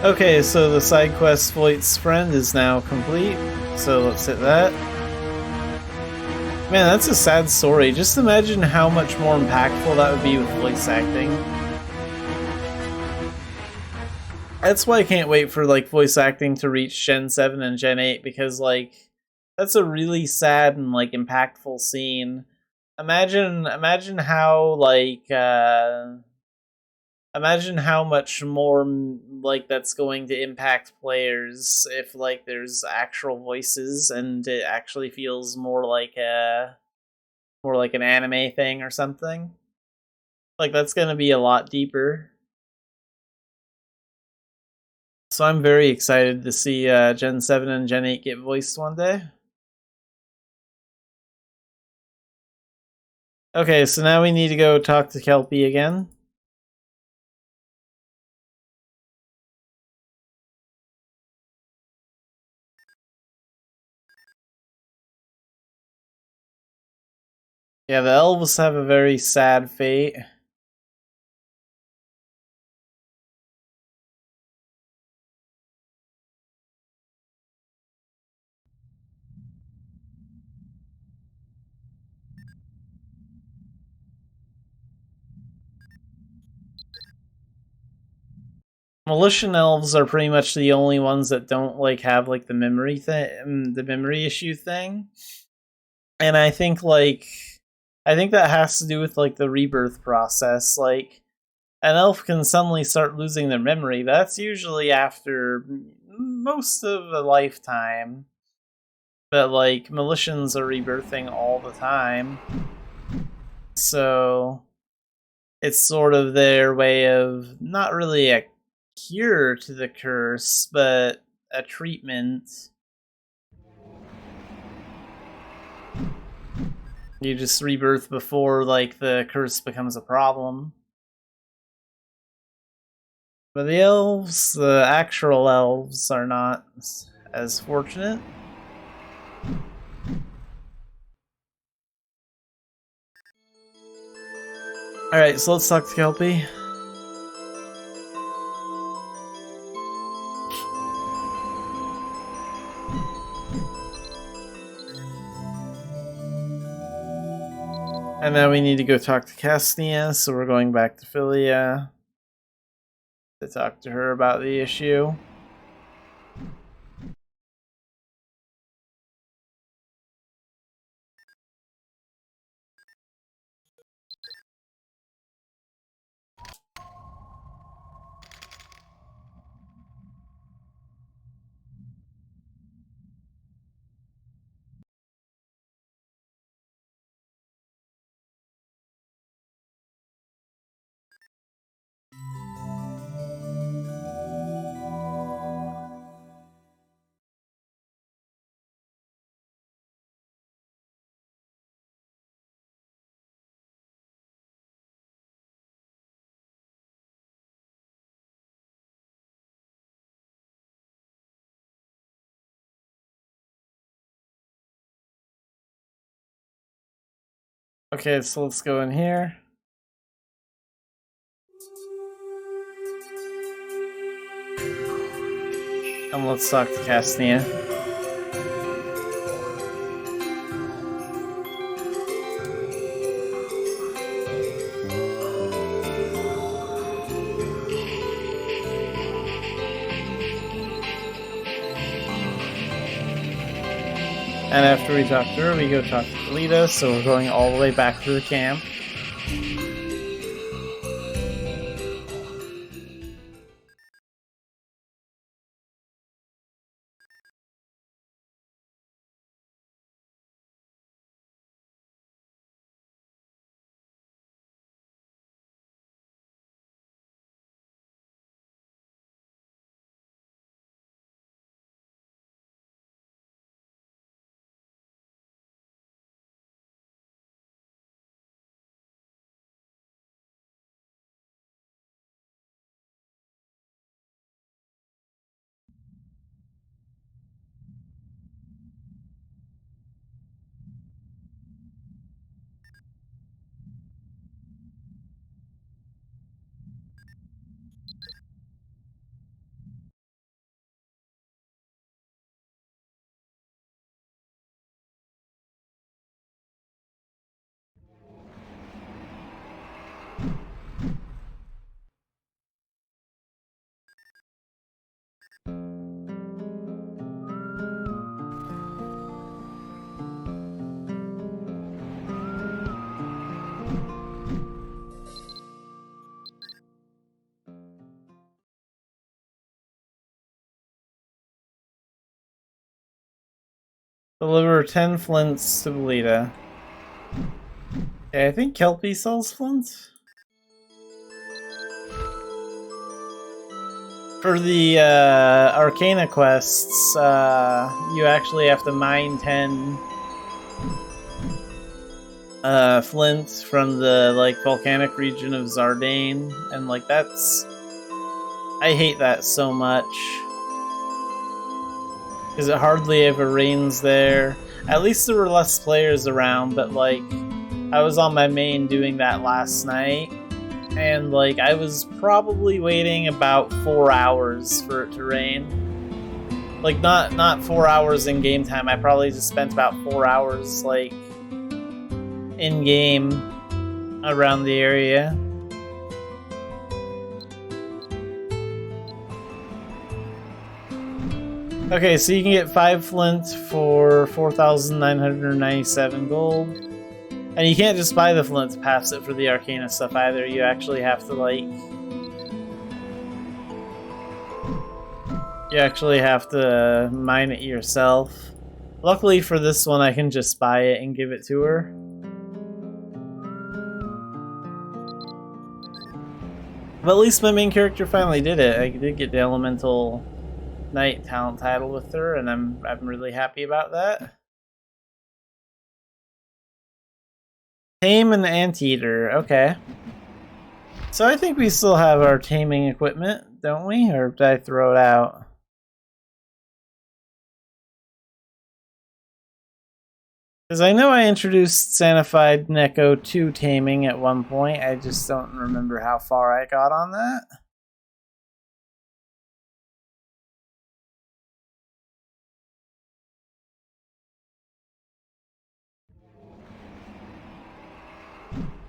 Okay, so the side quest Voight's friend is now complete, so let's hit that. Man, that's a sad story. Just imagine how much more impactful that would be with voice acting. That's why I can't wait for like voice acting to reach Gen 7 and Gen 8, because like that's a really sad and like impactful scene. Imagine how like imagine how much more like that's going to impact players if like there's actual voices and it actually feels more like an anime thing or something. Like that's going to be a lot deeper. So I'm very excited to see Gen 7 and Gen 8 get voiced one day. Okay, so now we need to go talk to Kelpie again. Yeah, the elves have a very sad fate. Militian elves are pretty much the only ones that don't like have like the memory thing, the memory issue thing. And I think that has to do with like the rebirth process. Like an elf can suddenly start losing their memory. That's usually after most of a lifetime. But like militians are rebirthing all the time. So it's sort of their way of not really a cure to the curse, but a treatment. You just rebirth before like the curse becomes a problem. But the elves, the actual elves, are not as fortunate. Alright, so let's talk to Kelpie. And now we need to go talk to Castia, so we're going back to Philia to talk to her about the issue. Okay, so let's go in here. And let's talk to Castia. And after we talk to her, we go talk to Kalita, so we're going all the way back to the camp. Deliver 10 flints to Belita. Okay, I think Kelpie sells flints. For the Arcana quests, you actually have to mine 10 flint from the like volcanic region of Zardane, and like that's... I hate that so much. Because it hardly ever rains there. At least there were less players around, but like I was on my main doing that last night, and like I was probably waiting about 4 hours for it to rain. Like not 4 hours in game time. I probably just spent about 4 hours like in game around the area. Okay, so you can get 5 flint for 4,997 gold. And you can't just buy the flint to pass it for the arcana stuff either. You actually have to like... You actually have to mine it yourself. Luckily for this one, I can just buy it and give it to her. But at least my main character finally did it. I did get the Elemental Knight talent title with her, and I'm really happy about that. Tame an Anteater, okay. So I think we still have our taming equipment, don't we? Or did I throw it out? Because I know I introduced Xanafiedneko to taming at one point, I just don't remember how far I got on that.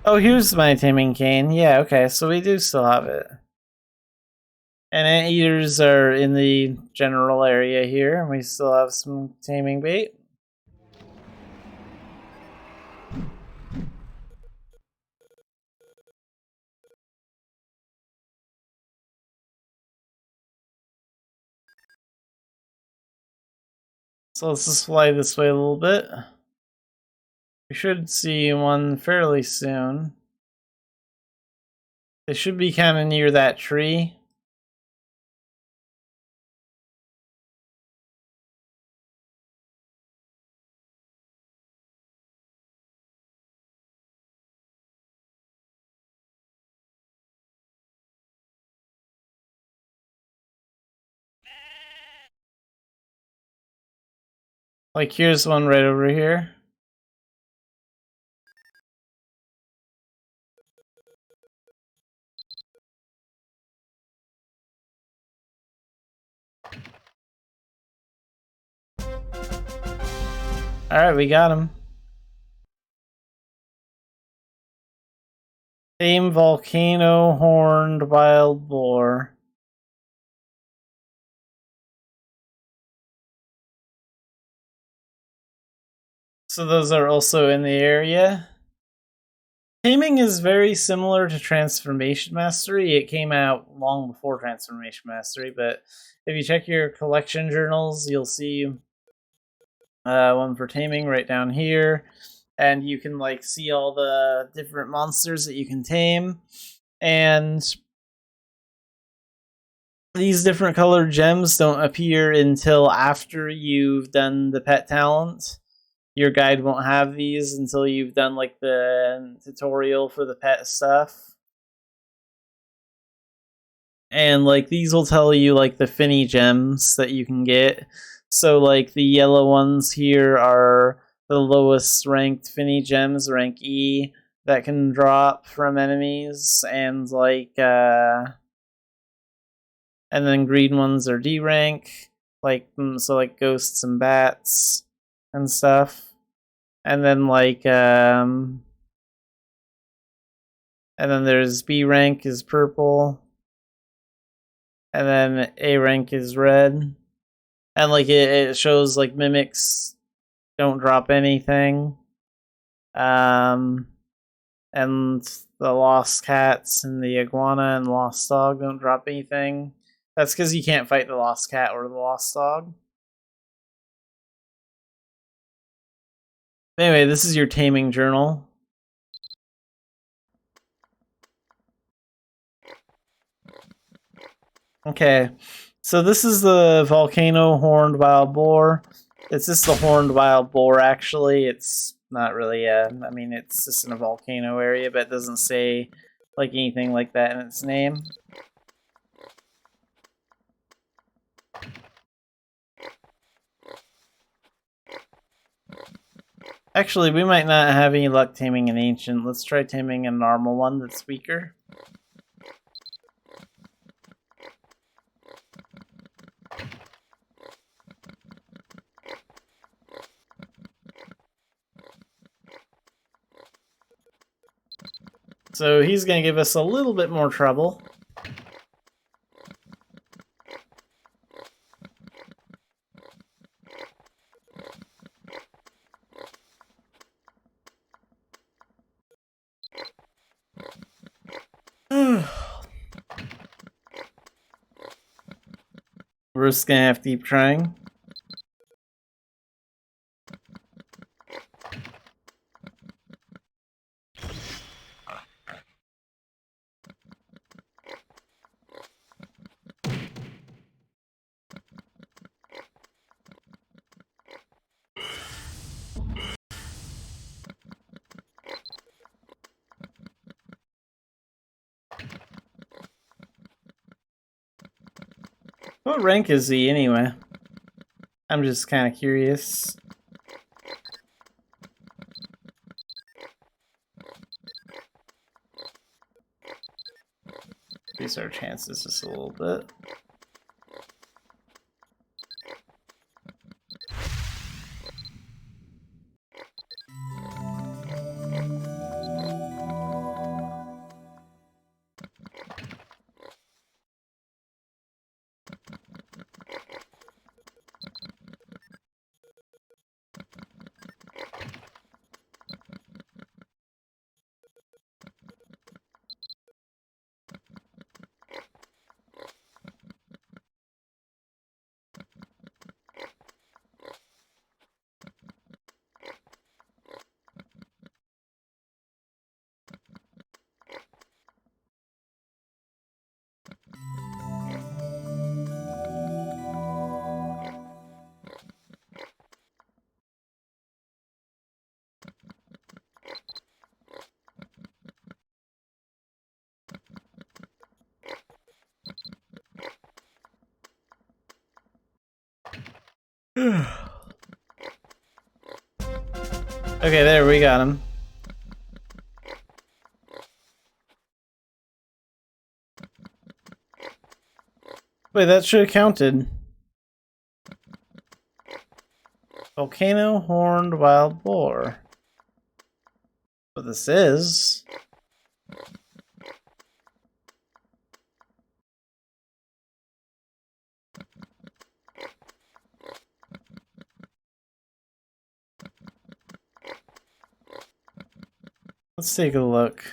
Oh, here's my taming cane. Yeah, okay, so we do still have it. And anteaters are in the general area here, and we still have some taming bait. So let's just fly this way a little bit. We should see one fairly soon. They should be kind of near that tree. Like here's one right over here. Alright, we got him. Tame volcano horned wild boar. So those are also in the area. Taming is very similar to Transformation Mastery. It came out long before Transformation Mastery, but if you check your collection journals, you'll see one for taming right down here. And you can like see all the different monsters that you can tame. And these different colored gems don't appear until after you've done the pet talent. Your guide won't have these until you've done like the tutorial for the pet stuff. And like these will tell you like the finny gems that you can get. So like the yellow ones here are the lowest ranked finny gems, rank E, that can drop from enemies, and like and then green ones are D rank, like so like ghosts and bats and stuff. And then like and then there's B rank is purple. And then A rank is red. And like it shows like mimics don't drop anything. And the lost cats and the iguana and lost dog don't drop anything. That's because you can't fight the lost cat or the lost dog. Anyway, this is your taming journal. Okay, so this is the volcano horned wild boar. It's just the horned wild boar, actually. It's not really I mean, it's just in a volcano area, but it doesn't say like anything like that in its name. Actually, we might not have any luck taming an ancient. Let's try taming a normal one that's weaker. So he's going to give us a little bit more trouble. We're just going to have to keep trying. What rank is he anyway? I'm just kind of curious. Increase our chances just a little bit. Okay, there, we got him. Wait, that should have counted. Volcano horned wild boar. What this is? Let's take a look.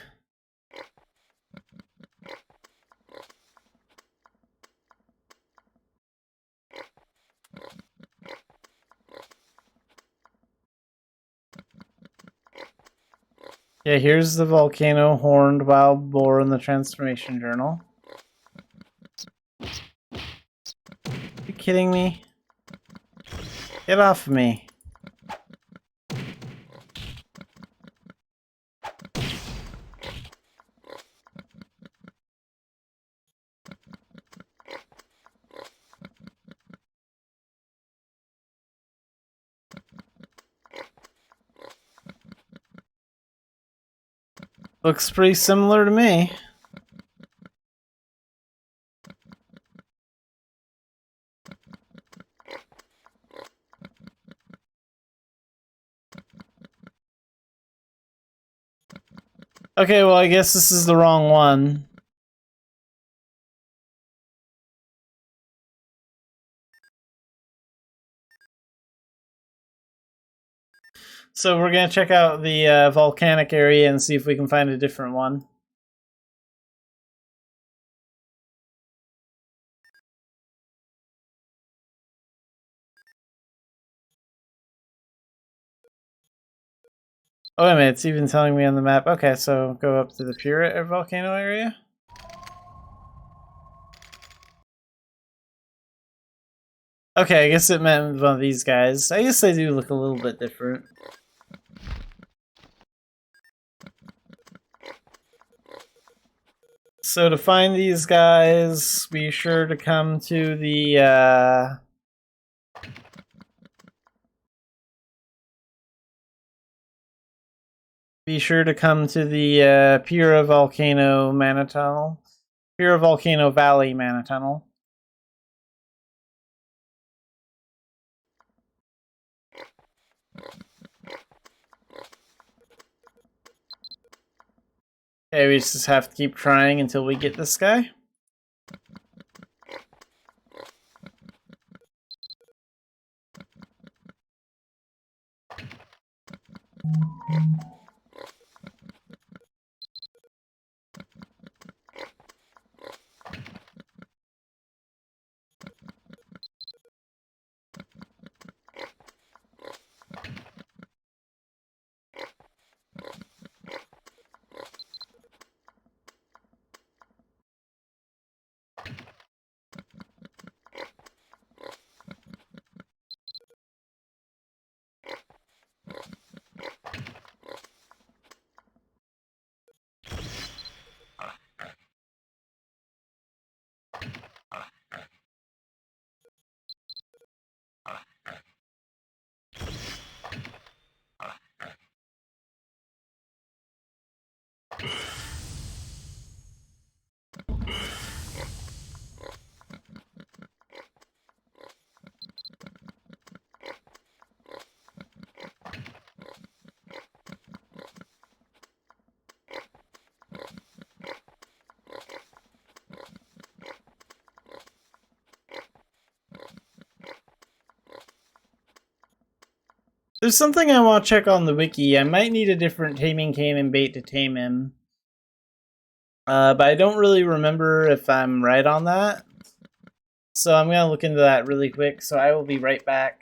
Yeah, here's the volcano horned wild boar in the transformation journal. Are you kidding me? Get off of me. Looks pretty similar to me. Okay, well, I guess this is the wrong one. So we're gonna check out the volcanic area and see if we can find a different one. Oh, wait a minute, it's even telling me on the map. Okay, so go up to the Pura volcano area. Okay, I guess it meant one of these guys. I guess they do look a little bit different. So to find these guys, be sure to come to the be sure to come to the Pura Volcano Mana Tunnel. Pura Volcano Valley Mana Tunnel. Okay, we just have to keep trying until we get this guy. There's something I want to check on the wiki. I might need a different taming cane and bait to tame him. But I don't really remember if I'm right on that. So I'm going to look into that really quick, so I will be right back.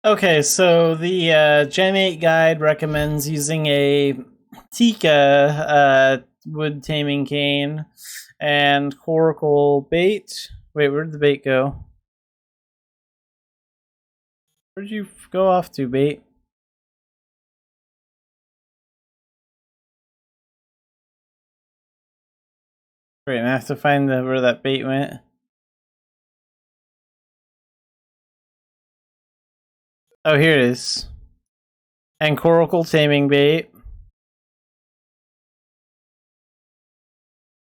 Okay, so the Gen 8 guide recommends using a Tika wood taming cane and coracle bait. Wait, where did the bait go? Where'd you go off to, bait? Great, I have to find where that bait went. Oh, here it is. And coracle taming bait.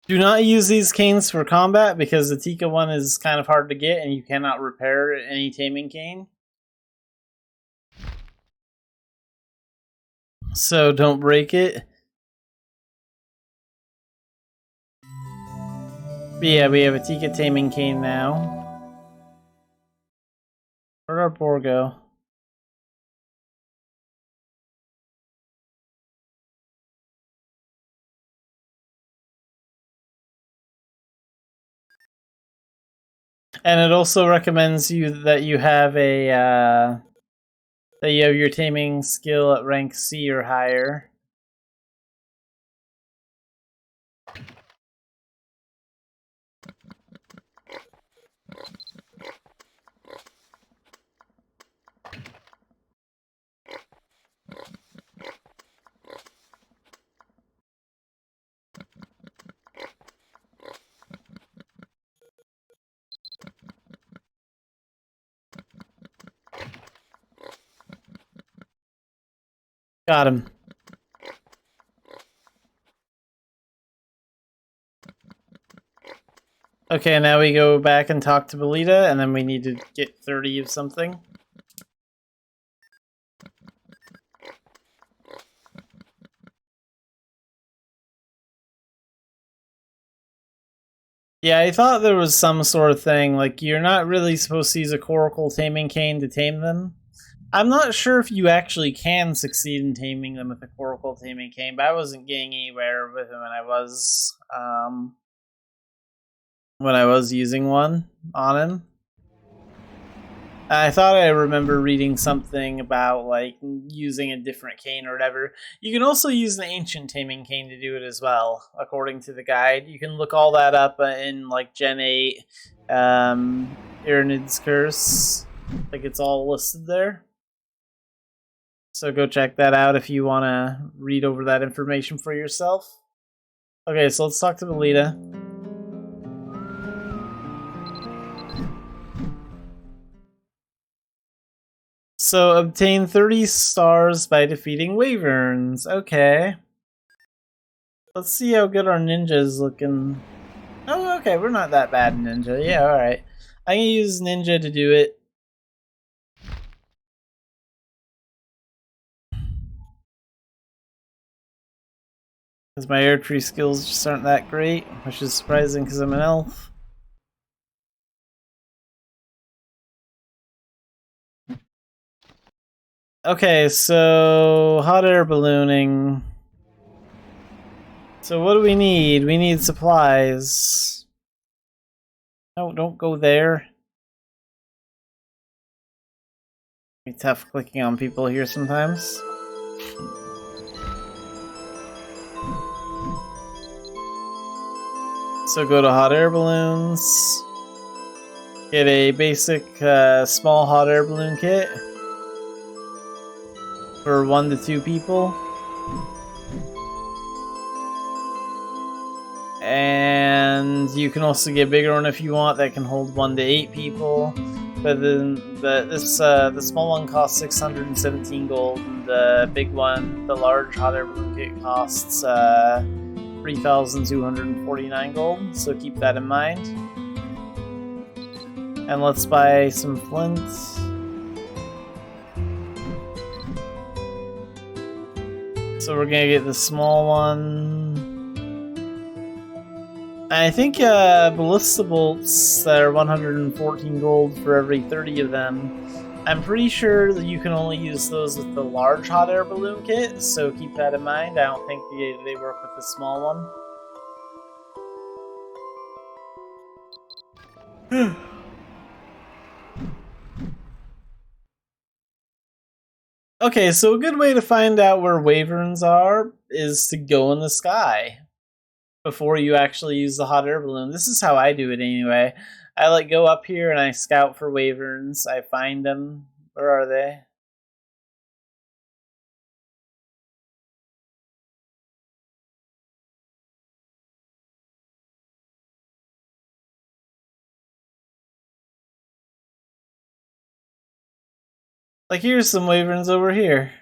Do not use these canes for combat because the Tika one is kind of hard to get and you cannot repair any taming cane. So don't break it. But yeah, we have a Tika taming cane now. Where'd our boar go? And it also recommends you that you have a that you have your taming skill at rank C or higher. Got him. Okay, now we go back and talk to Belita, and then we need to get 30 of something. Yeah, I thought there was some sort of thing, like you're not really supposed to use a coracle taming cane to tame them. I'm not sure if you actually can succeed in taming them with a coracle taming cane, but I wasn't getting anywhere with them when I was using one on him. I thought I remember reading something about like using a different cane or whatever. You can also use an ancient taming cane to do it as well, according to the guide. You can look all that up in like Gen 8, Ironid's Curse. Like it's all listed there. So go check that out if you want to read over that information for yourself. Okay, so let's talk to Belita. So obtain 30 stars by defeating wyverns. Okay. Let's see how good our ninja's looking. Oh, okay, we're not that bad ninja. Yeah, alright. I'm gonna use ninja to do it. Because my archery skills just aren't that great, which is surprising because I'm an elf. Okay, so hot air ballooning. So what do we need? We need supplies. No, don't go there. Be tough clicking on people here sometimes. So go to hot air balloons. Get a basic small hot air balloon kit for 1 to 2 people. And you can also get a bigger one if you want that can hold 1 to 8 people. But then the small one costs 617 gold, and the big one, the large hot air balloon kit, costs 3,249 gold. So keep that in mind. And let's buy some flint. So we're gonna get the small one. I think ballista bolts that are 114 gold for every 30 of them. I'm pretty sure that you can only use those with the large hot air balloon kit, so keep that in mind. I don't think they work with the small one. Okay, so a good way to find out where wyverns are is to go in the sky before you actually use the hot air balloon. This is how I do it anyway. I like go up here and I scout for wyverns. I find them. Where are they? Like, here's some wyverns over here.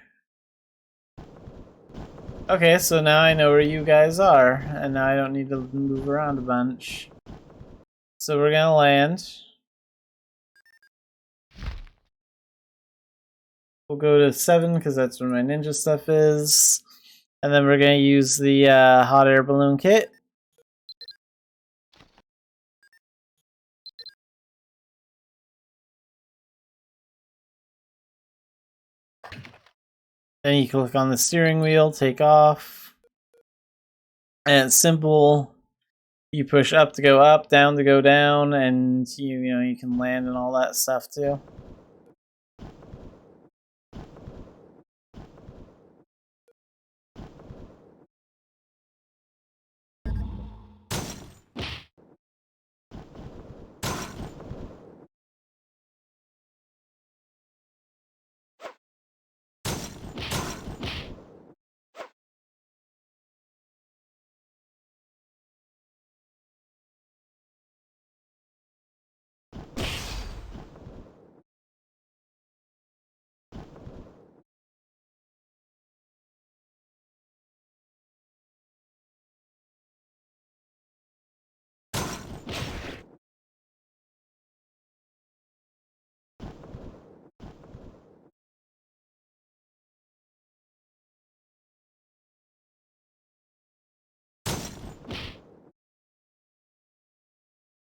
Okay, so now I know where you guys are, and now I don't need to move around a bunch. So we're gonna land. We'll go to 7 because that's where my ninja stuff is. And then we're gonna use the hot air balloon kit. Then you click on the steering wheel, take off. And it's simple. You push up to go up, down to go down, and you know you can land and all that stuff too.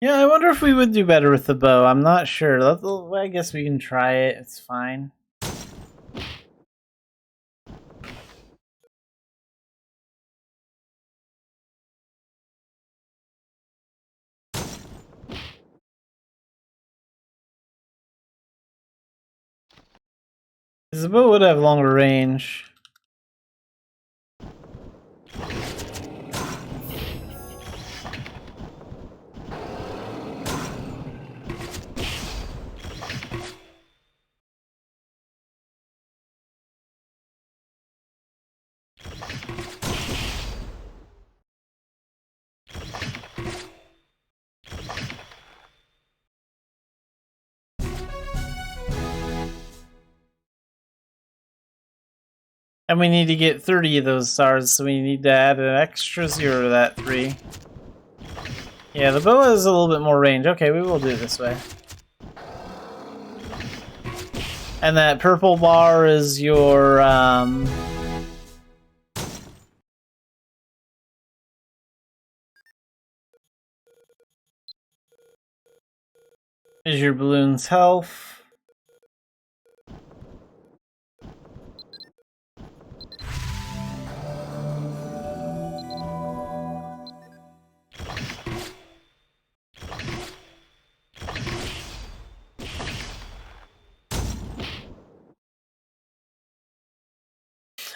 Yeah, I wonder if we would do better with the bow. I'm not sure. I guess we can try it. It's fine. Because the bow would have longer range. And we need to get 30 of those stars, so we need to add an extra 0 to that 3. Yeah, the bow has a little bit more range. Okay, we will do it this way. And that purple bar is your, is your balloon's health.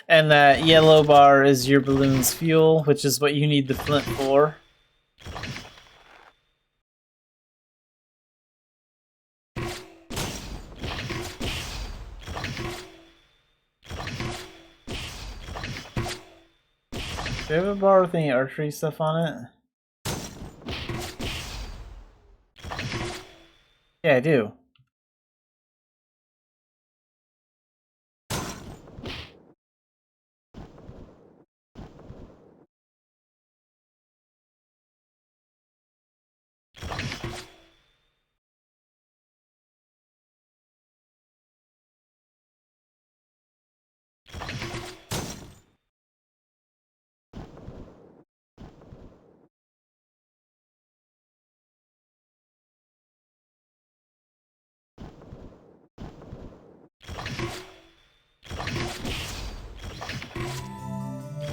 And that yellow bar is your balloon's fuel, which is what you need the flint for. Do you have a bar with any archery stuff on it? Yeah, I do.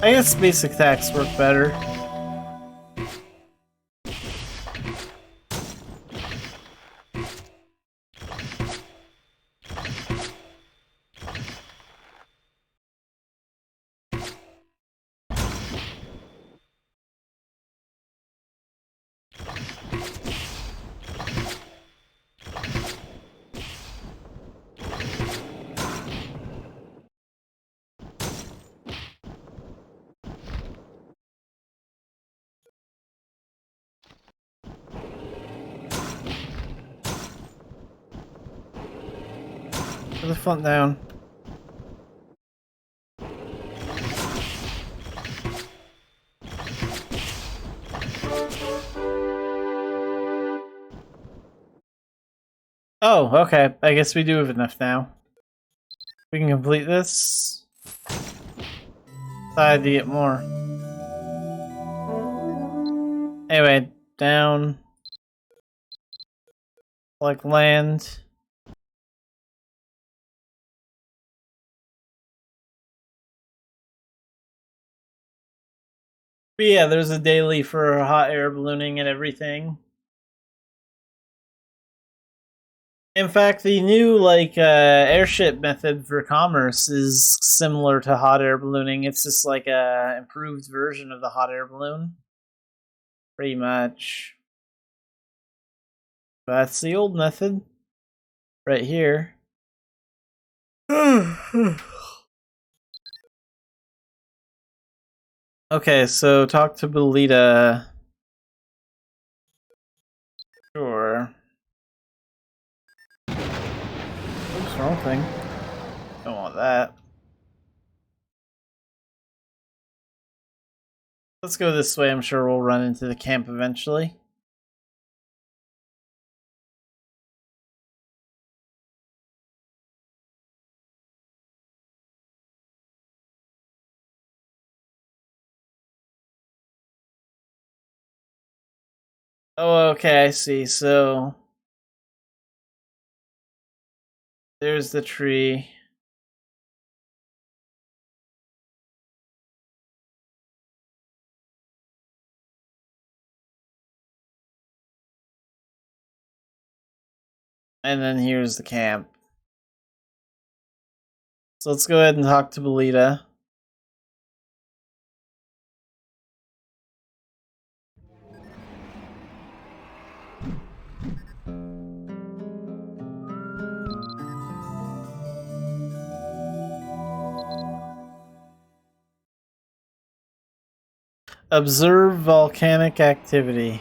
I guess basic attacks work better. Put the flint down. Oh, okay. I guess we do have enough now. We can complete this. Decide to get more. Anyway, down. Like land. But yeah, there's a daily for hot air ballooning and everything. In fact, the new airship method for commerce is similar to hot air ballooning. It's just like a improved version of the hot air balloon, pretty much. That's the old method, right here. Okay, so talk to Belita. Sure. Oops, wrong thing. Don't want that. Let's go this way. I'm sure we'll run into the camp eventually. Oh, okay, I see. So there's the tree. And then here's the camp. So let's go ahead and talk to Belita. Observe volcanic activity.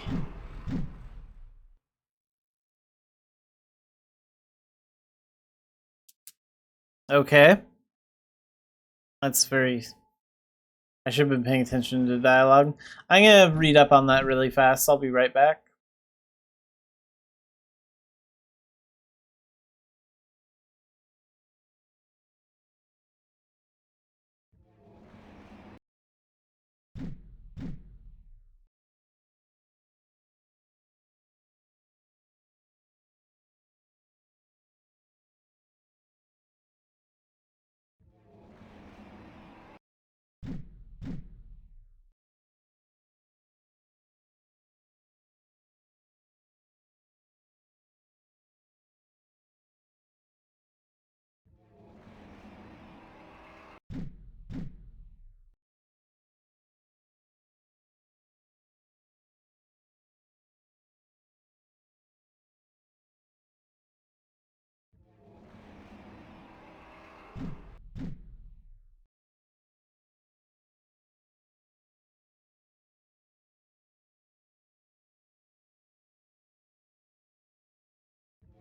Okay. That's very... I should have been paying attention to the dialogue. I'm gonna read up on that really fast. I'll be right back.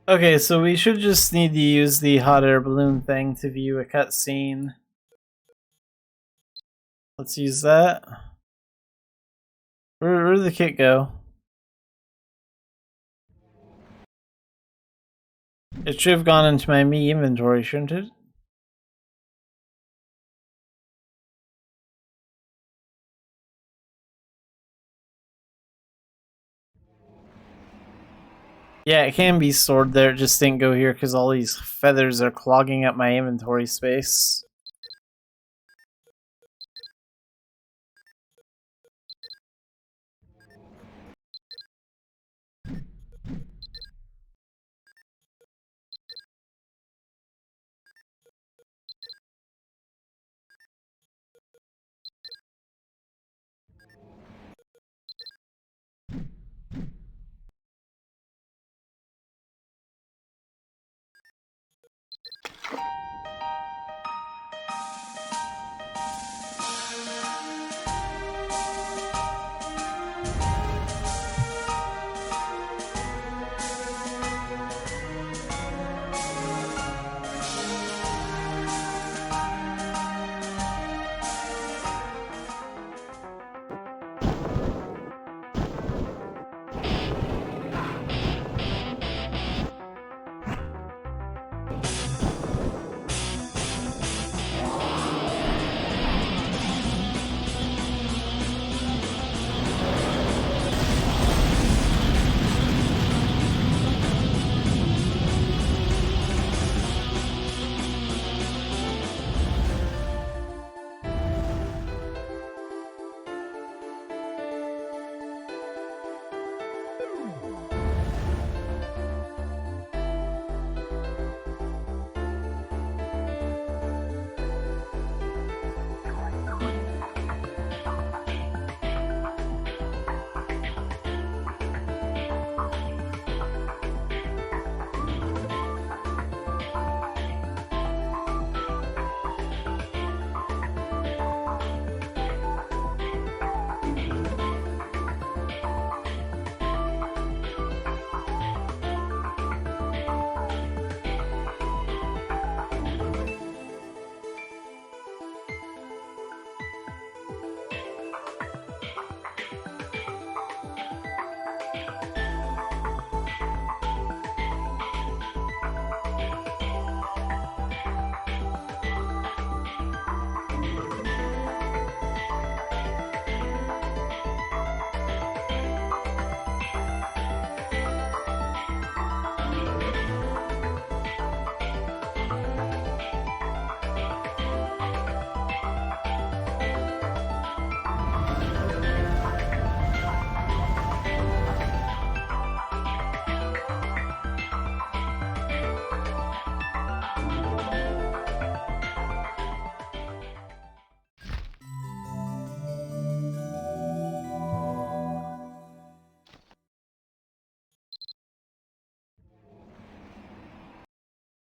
Okay, so we should just need to use the hot air balloon thing to view a cutscene. Let's use that. Where did the kit go? It should have gone into my me inventory, shouldn't it? Yeah, it can be stored there, it just didn't go here because all these feathers are clogging up my inventory space.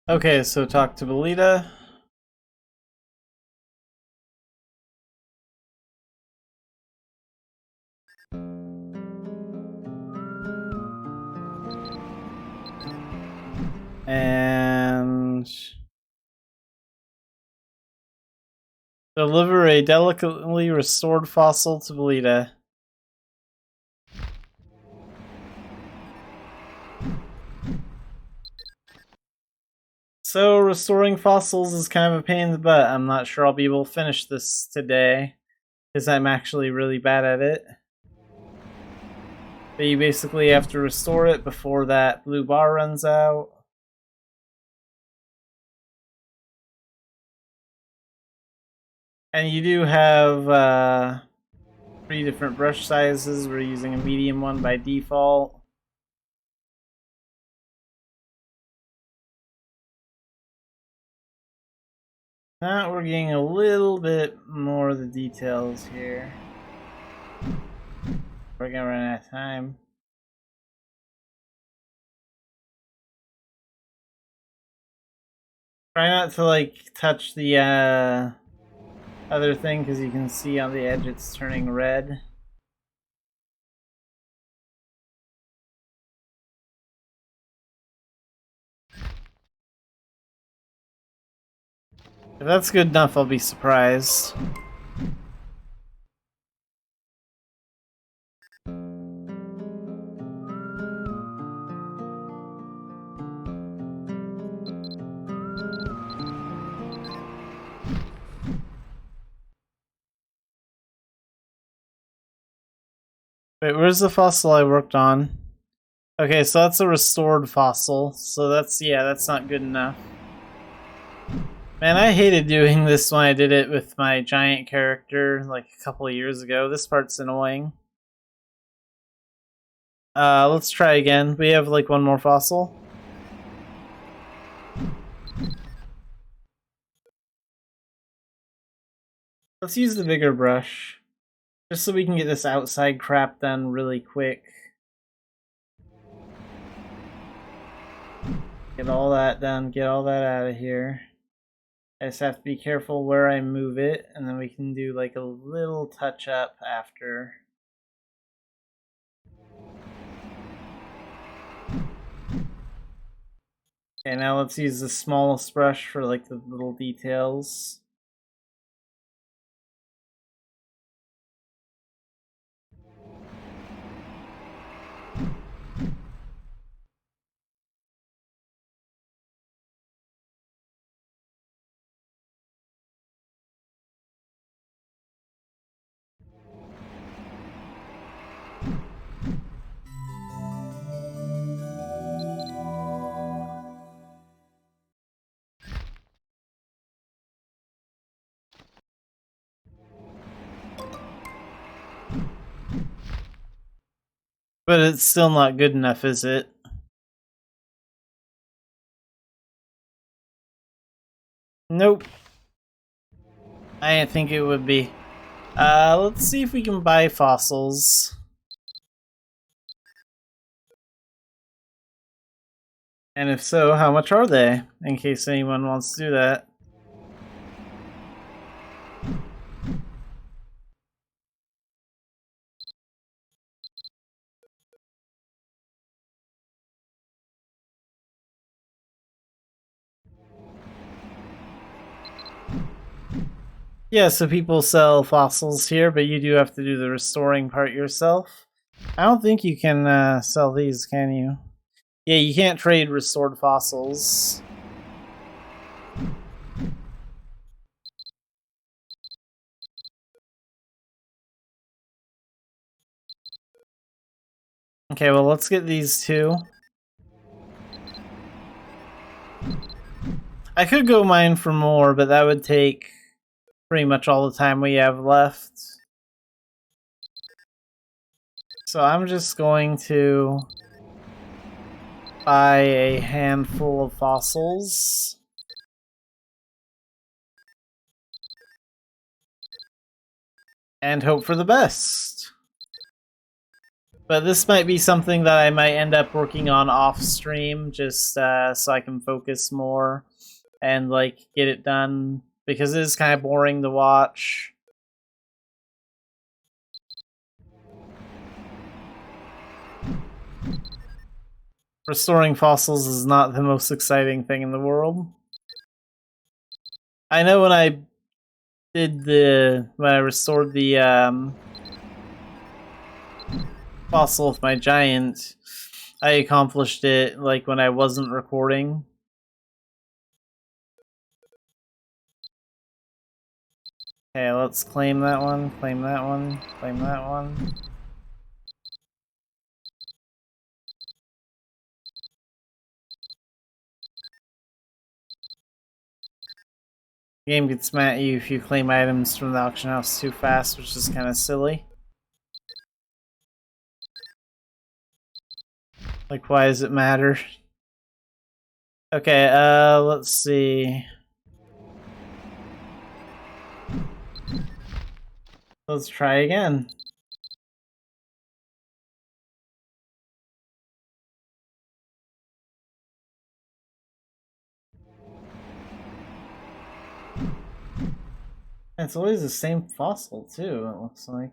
Okay, so talk to Belita. And deliver a delicately restored fossil to Belita. So restoring fossils is kind of a pain in the butt. I'm not sure I'll be able to finish this today, because I'm actually really bad at it. But you basically have to restore it before that blue bar runs out. And you do have 3 different brush sizes. We're using a medium one by default. Now we're getting a little bit more of the details here. We're gonna run out of time. Try not to like touch the other thing, because you can see on the edge it's turning red. If that's good enough, I'll be surprised. Wait, where's the fossil I worked on? Okay, so that's a restored fossil. So that's not good enough. Man, I hated doing this when I did it with my giant character like a couple of years ago. This part's annoying. Let's try again. We have like one more fossil. Let's use the bigger brush, just so we can get this outside crap done really quick. Get all that done, get all that out of here. I just have to be careful where I move it, and then we can do like a little touch up after. Okay, now let's use the smallest brush for like the little details. But it's still not good enough, is it? Nope. I didn't think it would be. Let's see if we can buy fossils. And if so, how much are they? In case anyone wants to do that. Yeah, so people sell fossils here, but you do have to do the restoring part yourself. I don't think you can sell these, can you? Yeah, you can't trade restored fossils. Okay, well, let's get these 2. I could go mine for more, but that would take pretty much all the time we have left. So I'm just going to buy a handful of fossils. And hope for the best. But this might be something that I might end up working on off stream, just so I can focus more and like get it done, because it is kind of boring to watch. Restoring fossils is not the most exciting thing in the world. I know when I restored the fossil with my giant, I accomplished it like when I wasn't recording. Okay, let's claim that one, claim that one, claim that one. The game gets mad at you if you claim items from the auction house too fast, which is kind of silly. Like, why does it matter? Okay, let's see. Let's try again. It's always the same fossil, too, it looks like.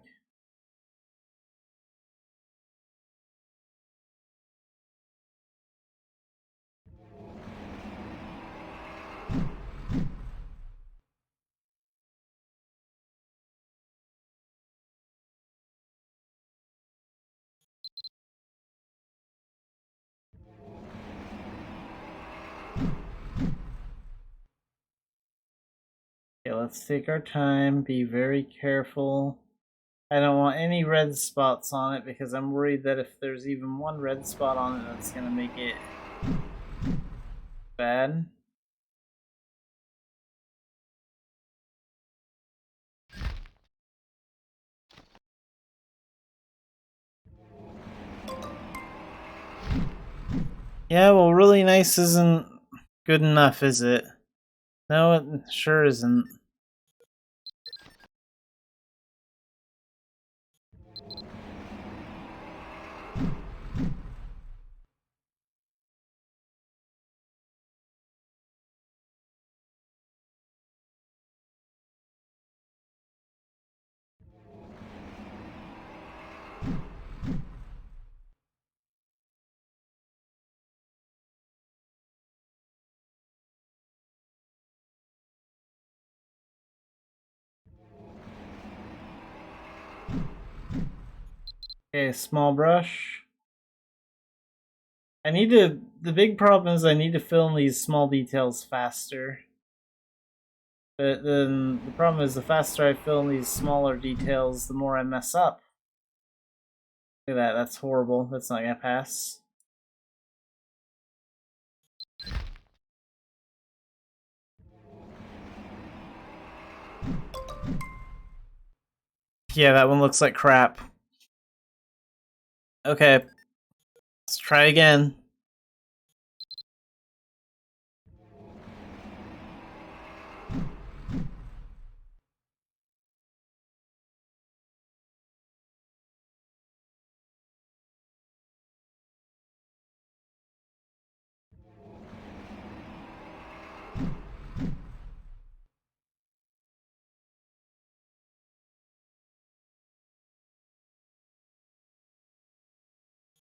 Okay, let's take our time, be very careful. I don't want any red spots on it because I'm worried that if there's even one red spot on it, that's gonna make it bad. Yeah, well, really nice isn't good enough, is it? No, it sure isn't. Okay, small brush. The big problem is I need to fill in these small details faster. But then the problem is the faster I fill in these smaller details, the more I mess up. Look at that, that's horrible. That's not gonna pass. Yeah, that one looks like crap. Okay, let's try again.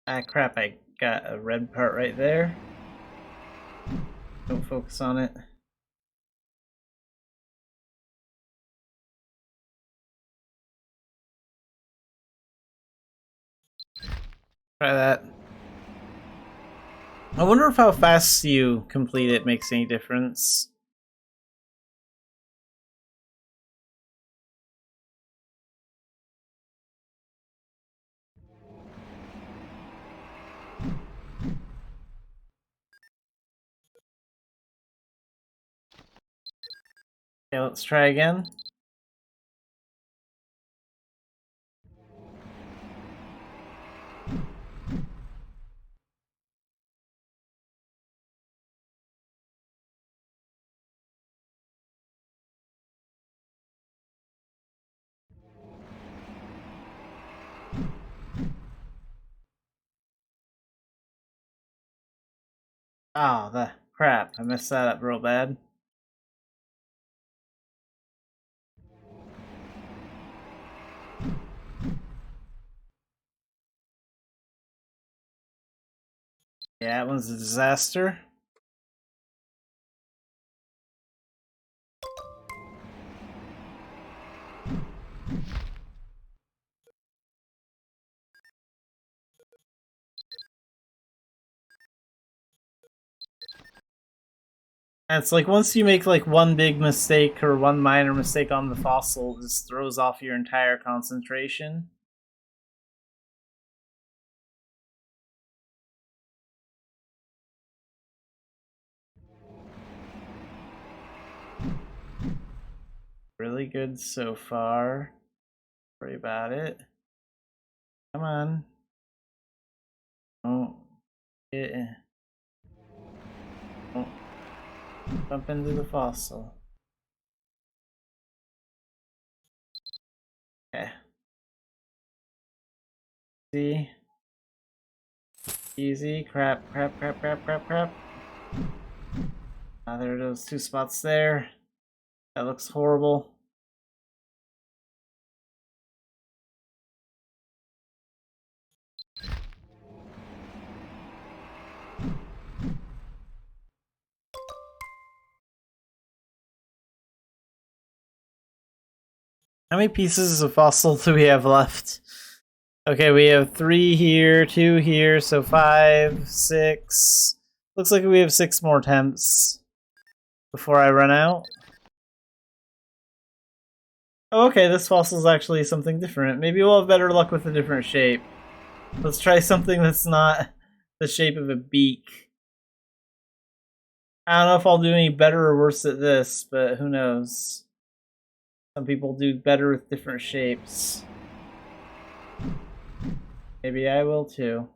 Ah, crap, I got a red part right there. Don't focus on it. Try that. I wonder if how fast you complete it makes any difference. Okay, let's try again. Oh, the crap. I messed that up real bad. Yeah, that one's a disaster. And it's like once you make like one big mistake or one minor mistake on the fossil, it just throws off your entire concentration. Really good so far. Worry about it. Come on. Oh. Yeah. Oh. Bump into the fossil. Okay. See? Easy. Crap, crap, crap, crap, crap, crap. Ah, there are those two spots there. That looks horrible. How many pieces of fossil do we have left? Okay, we have 3 here, 2 here, so 5, 6. Looks like we have 6 more attempts before I run out. Oh, okay, this fossil is actually something different. Maybe we'll have better luck with a different shape. Let's try something that's not the shape of a beak. I don't know if I'll do any better or worse at this, but who knows. Some people do better with different shapes. Maybe I will too.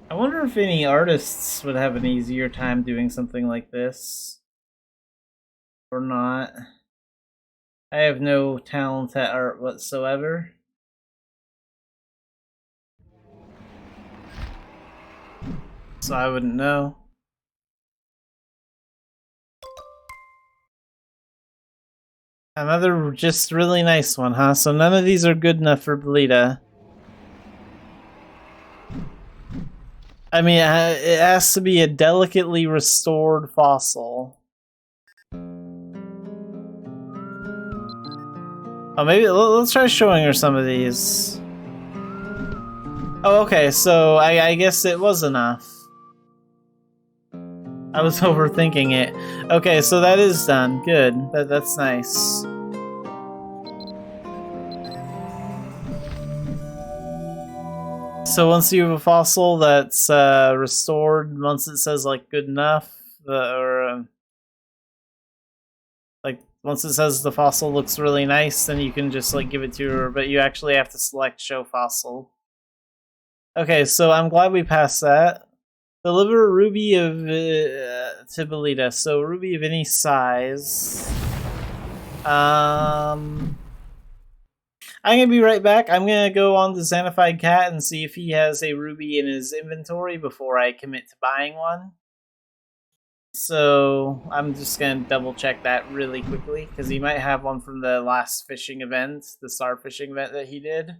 I wonder if any artists would have an easier time doing something like this. Or not. I have no talent at art whatsoever. So I wouldn't know. Another just really nice one, huh? So none of these are good enough for Belita. I mean, it has to be a delicately restored fossil. Oh, maybe let's try showing her some of these. Oh, okay, so I guess it was enough. I was overthinking it. Okay, so that is done. Good. That's nice. So once you have a fossil that's restored, once it says like good enough, like once it says the fossil looks really nice, then you can just like give it to her, but you actually have to select show fossil. Okay, so I'm glad we passed that. Deliver ruby of to Belita. So ruby of any size. I'm gonna be right back. I'm gonna go on to Xanafied Cat and see if he has a ruby in his inventory before I commit to buying one. So I'm just gonna double check that really quickly because he might have one from the last fishing event, the star fishing event that he did.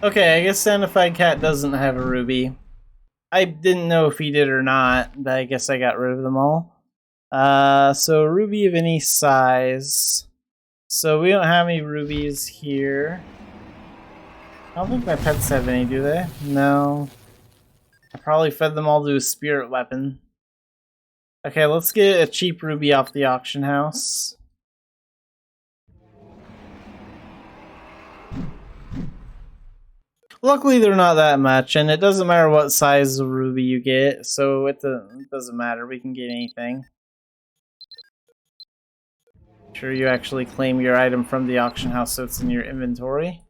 Okay, I guess Xanafied Cat doesn't have a ruby. I didn't know if he did or not, but I guess I got rid of them all. So ruby of any size. So we don't have any rubies here. I don't think my pets have any, do they? No. I probably fed them all to a spirit weapon. Okay, let's get a cheap ruby off the auction house. Luckily, they're not that much, and it doesn't matter what size of ruby you get, so it doesn't matter. We can get anything. Make sure you actually claim your item from the auction house so it's in your inventory.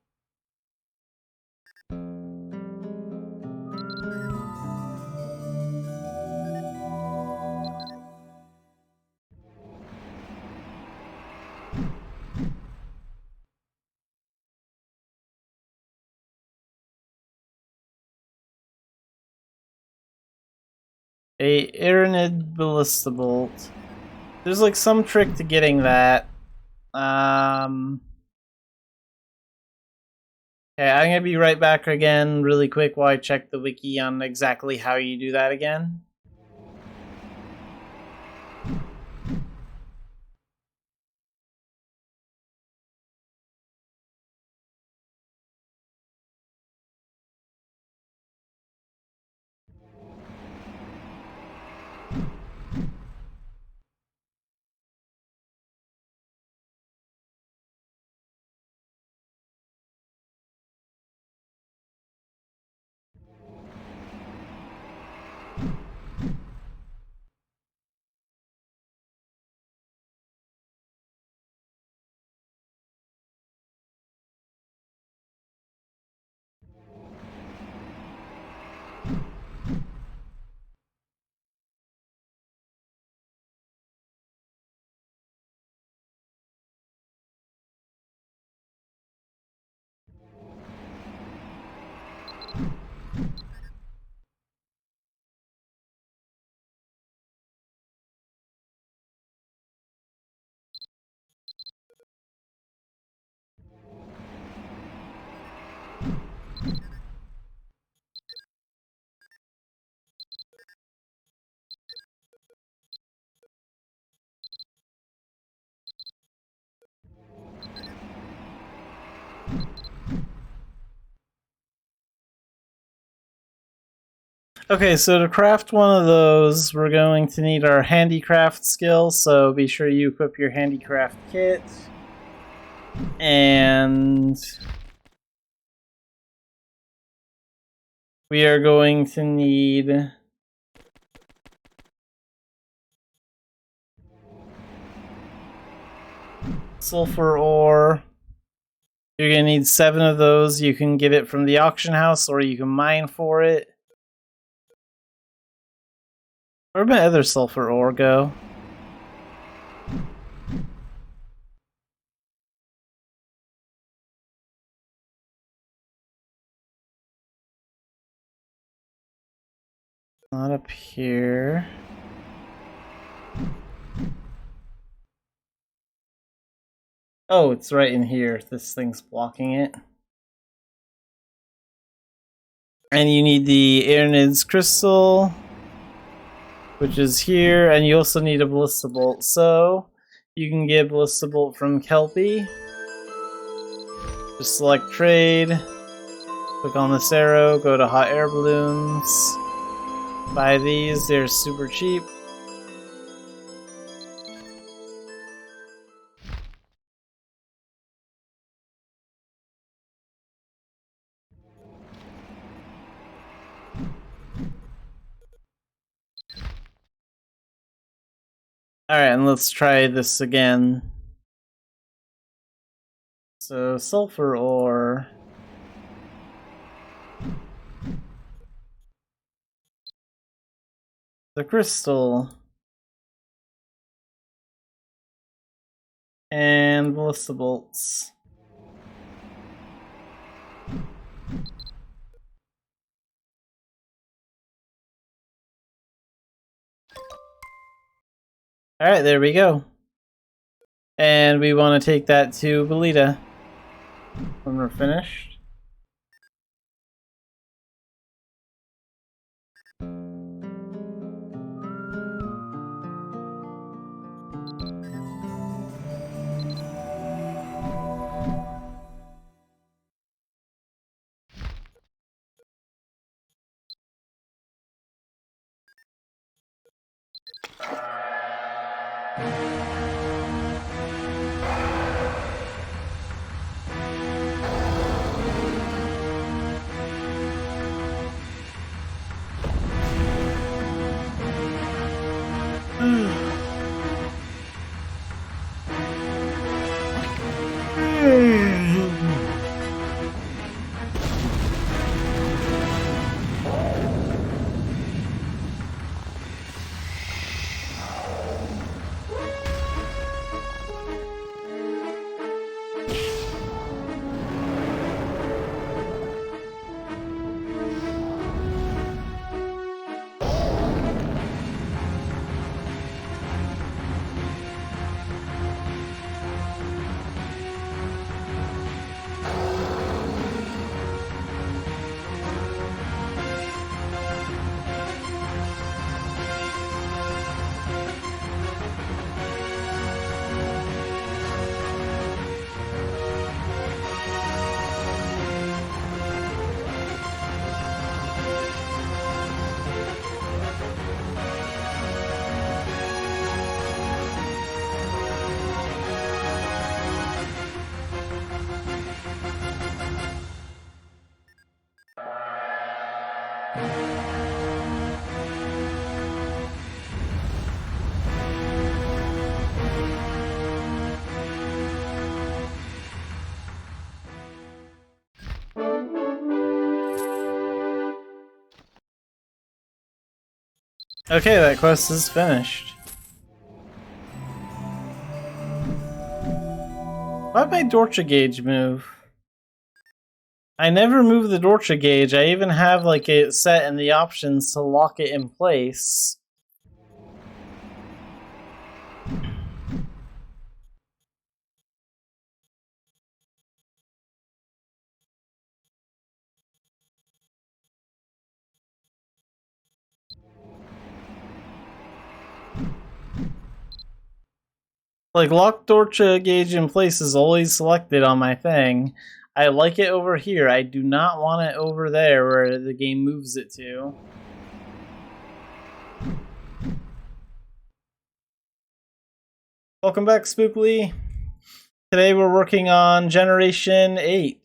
A Aeronid Ballista Bolt. There's like some trick to getting that. Okay, I'm gonna be right back again really quick while I check the wiki on exactly how you do that again. Okay, so to craft one of those, we're going to need our handicraft skill, so be sure you equip your handicraft kit. And we are going to need sulfur ore. You're going to need 7 of those. You can get it from the auction house or you can mine for it. Where'd my other sulfur ore go? Not up here. Oh, it's right in here. This thing's blocking it. And you need the Aeronid's crystal, which is here, and you also need a ballista bolt. So you can get a ballista bolt from Kelpie. Just select trade, click on this arrow, go to hot air balloons, buy these, they're super cheap. Alright, and let's try this again. So, sulfur ore. The crystal. And ballista bolts. Alright, there we go. And we want to take that to Belita when we're finished. Okay, that quest is finished. Why'd my Dorcha gauge move? I never move the Dorcha gauge. I even have like it set in the options to lock it in place. Like, lock Dorcha gauge in place is always selected on my thing. I like it over here. I do not want it over there where the game moves it to. Welcome back, Spookly. Today we're working on Generation 8.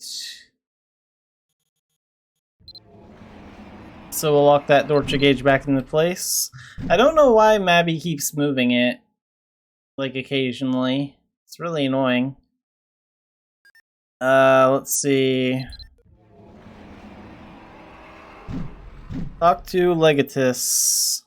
So we'll lock that Dorcha gauge back into place. I don't know why Mabby keeps moving it, like, occasionally. It's really annoying. Let's see. Talk to Legatus.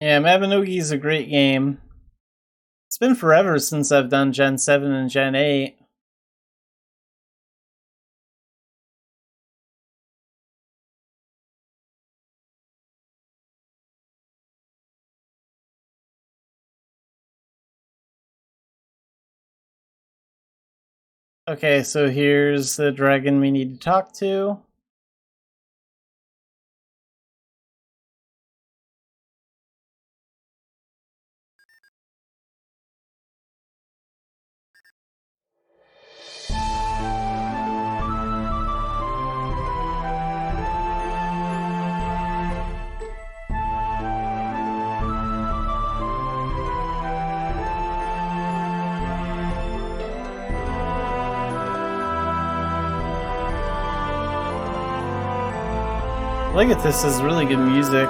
Yeah, Mabinogi is a great game. It's been forever since I've done Gen 7 and Gen 8. Okay, so here's the dragon we need to talk to. Legatus is really good music.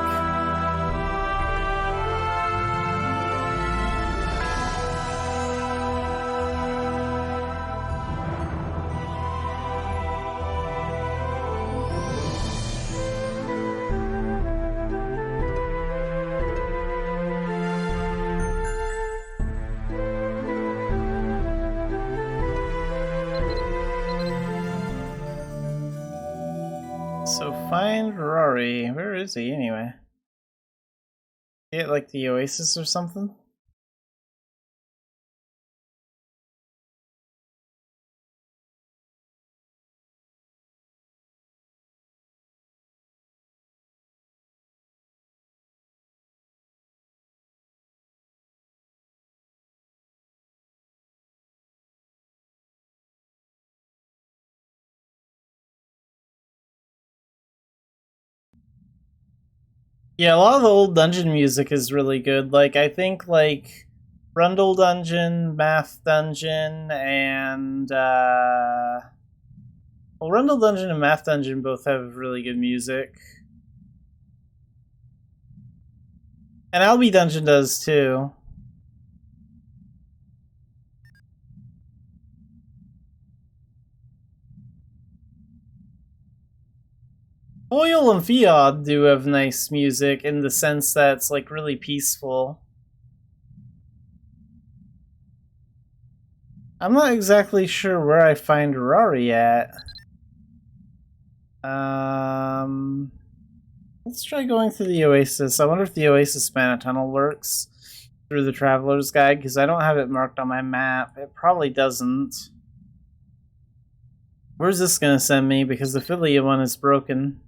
So find Rory. Where is he anyway? Is he at like the Oasis or something? Yeah, a lot of the old dungeon music is really good. Like, I think, like, Rundle Dungeon, Math Dungeon, and, well, Rundle Dungeon and Math Dungeon both have really good music. And Albi Dungeon does, too. Oil and Fiod do have nice music in the sense that it's, like, really peaceful. I'm not exactly sure where I find Rari at. Let's try going through the Oasis. I wonder if the Oasis Mana Tunnel works through the Traveler's Guide, because I don't have it marked on my map. It probably doesn't. Where's this gonna send me? Because the Philia one is broken.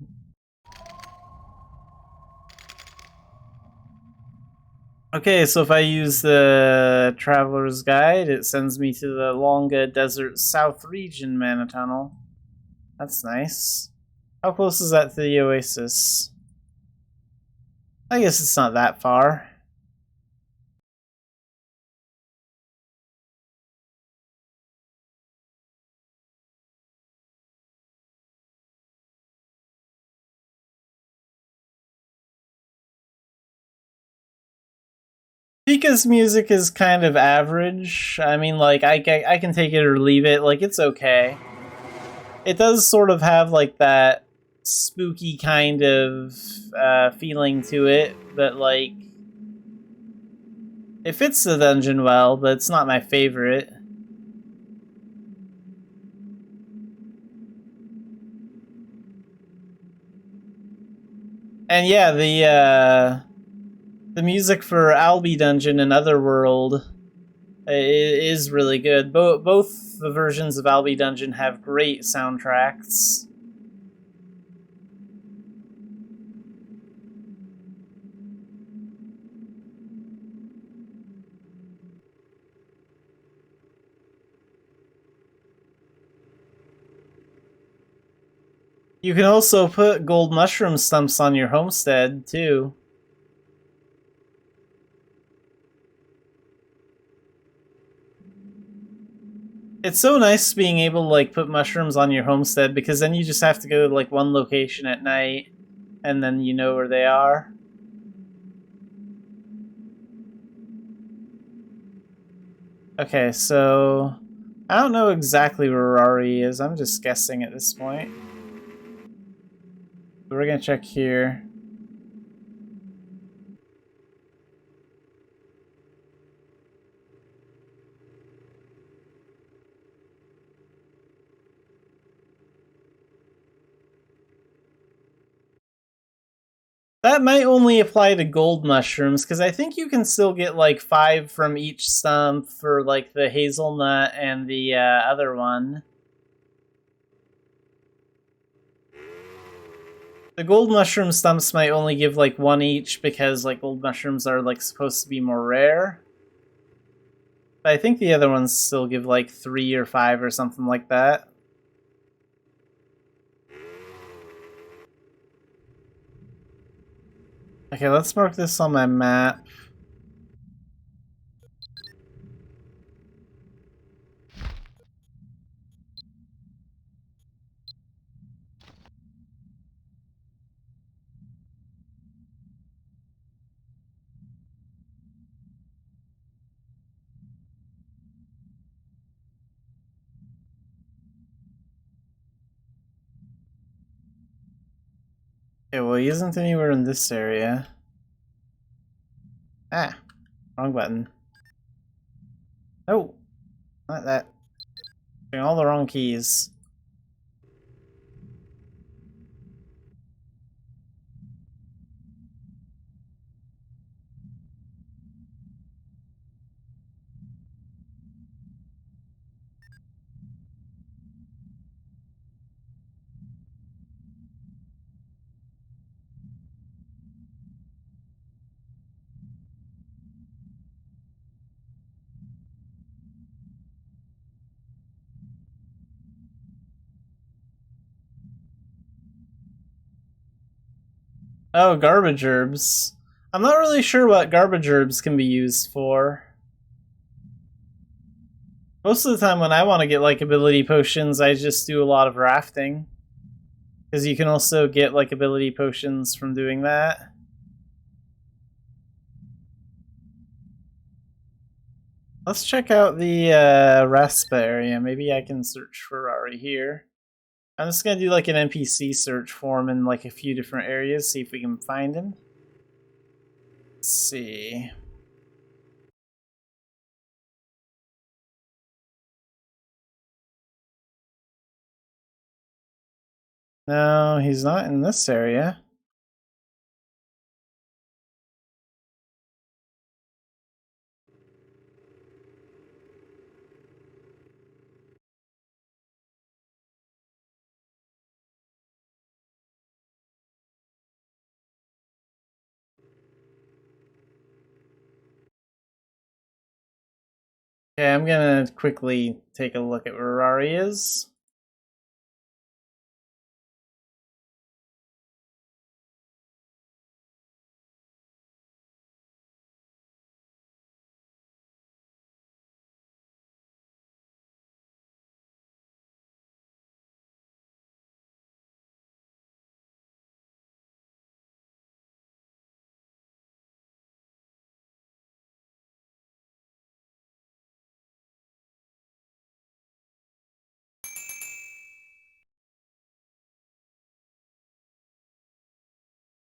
Okay, so if I use the Traveler's Guide, it sends me to the Longa Desert South Region Mana Tunnel. That's nice. How close is that to the Oasis? I guess it's not that far. Pika's music is kind of average. I mean, like, I can take it or leave it. Like, it's okay. It does sort of have, like, that spooky kind of feeling to it, but, like, it fits the dungeon well, but it's not my favorite. And yeah, the music for Albi Dungeon and Otherworld is really good. Both the versions of Albi Dungeon have great soundtracks. You can also put gold mushroom stumps on your homestead, too. It's so nice being able to, like, put mushrooms on your homestead, because then you just have to go to, like, one location at night, and then you know where they are. Okay, so I don't know exactly where Rari is. I'm just guessing at this point. But we're gonna check here. That might only apply to gold mushrooms, because I think you can still get, like, 5 from each stump for, like, the hazelnut and the other one. The gold mushroom stumps might only give, like, 1 each, because, like, gold mushrooms are, like, supposed to be more rare. But I think the other ones still give, like, 3 or 5 or something like that. Okay, let's mark this on my map. Okay, well, he isn't anywhere in this area. Ah, wrong button. Oh, not that. Doing all the wrong keys. Oh, garbage herbs. I'm not really sure what garbage herbs can be used for. Most of the time when I want to get like ability potions, I just do a lot of rafting. Because you can also get like ability potions from doing that. Let's check out the Raspa area. Maybe I can search Ferrari here. I'm just gonna do like an NPC search for him in like a few different areas, see if we can find him. Let's see. No, he's not in this area. Okay, I'm gonna quickly take a look at where Ferrari is.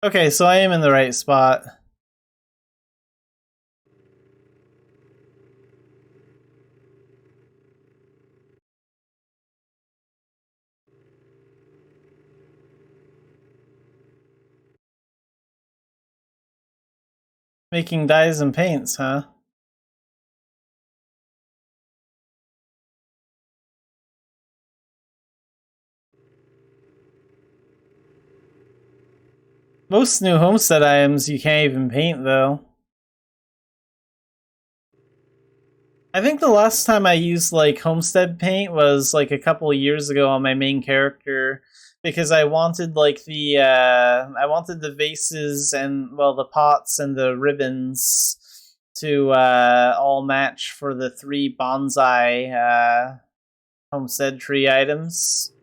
Okay, so I am in the right spot. Making dyes and paints, huh? Most new homestead items you can't even paint, though. I think the last time I used like homestead paint was like a couple of years ago on my main character because I wanted like the vases and well the pots and the ribbons to all match for the 3 bonsai homestead tree items.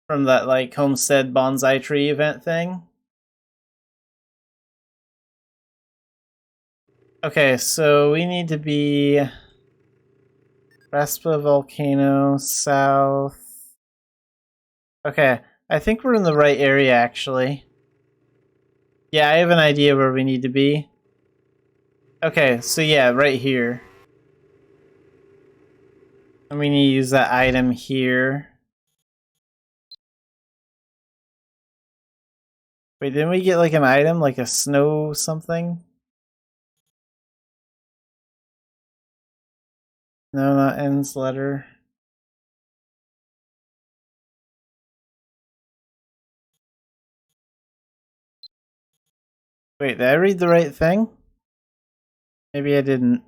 From that like homestead bonsai tree event thing. Okay, so we need to be Raspa Volcano south. Okay, I think we're in the right area actually. Yeah, I have an idea where we need to be. Okay, so yeah, right here. And we need to use that item here. Wait, didn't we get like an item, like a snow something? No, not N's letter. Wait, did I read the right thing? Maybe I didn't.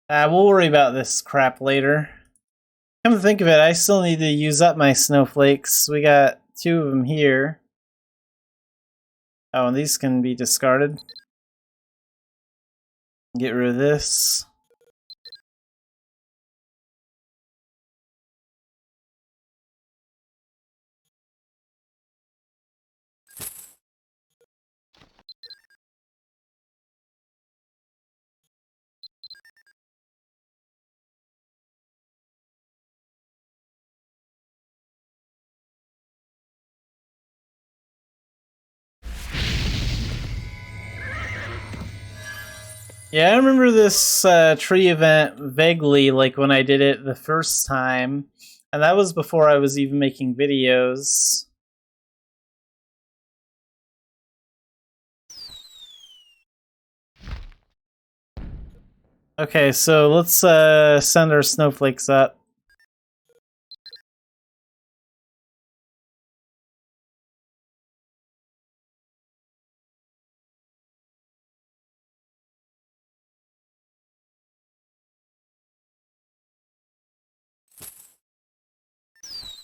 We'll worry about this crap later. Come to think of it, I still need to use up my snowflakes. We got 2 of them here. Oh, and these can be discarded. Get rid of this. Yeah, I remember this tree event vaguely, like when I did it the first time, and that was before I was even making videos. Okay, so let's send our snowflakes up.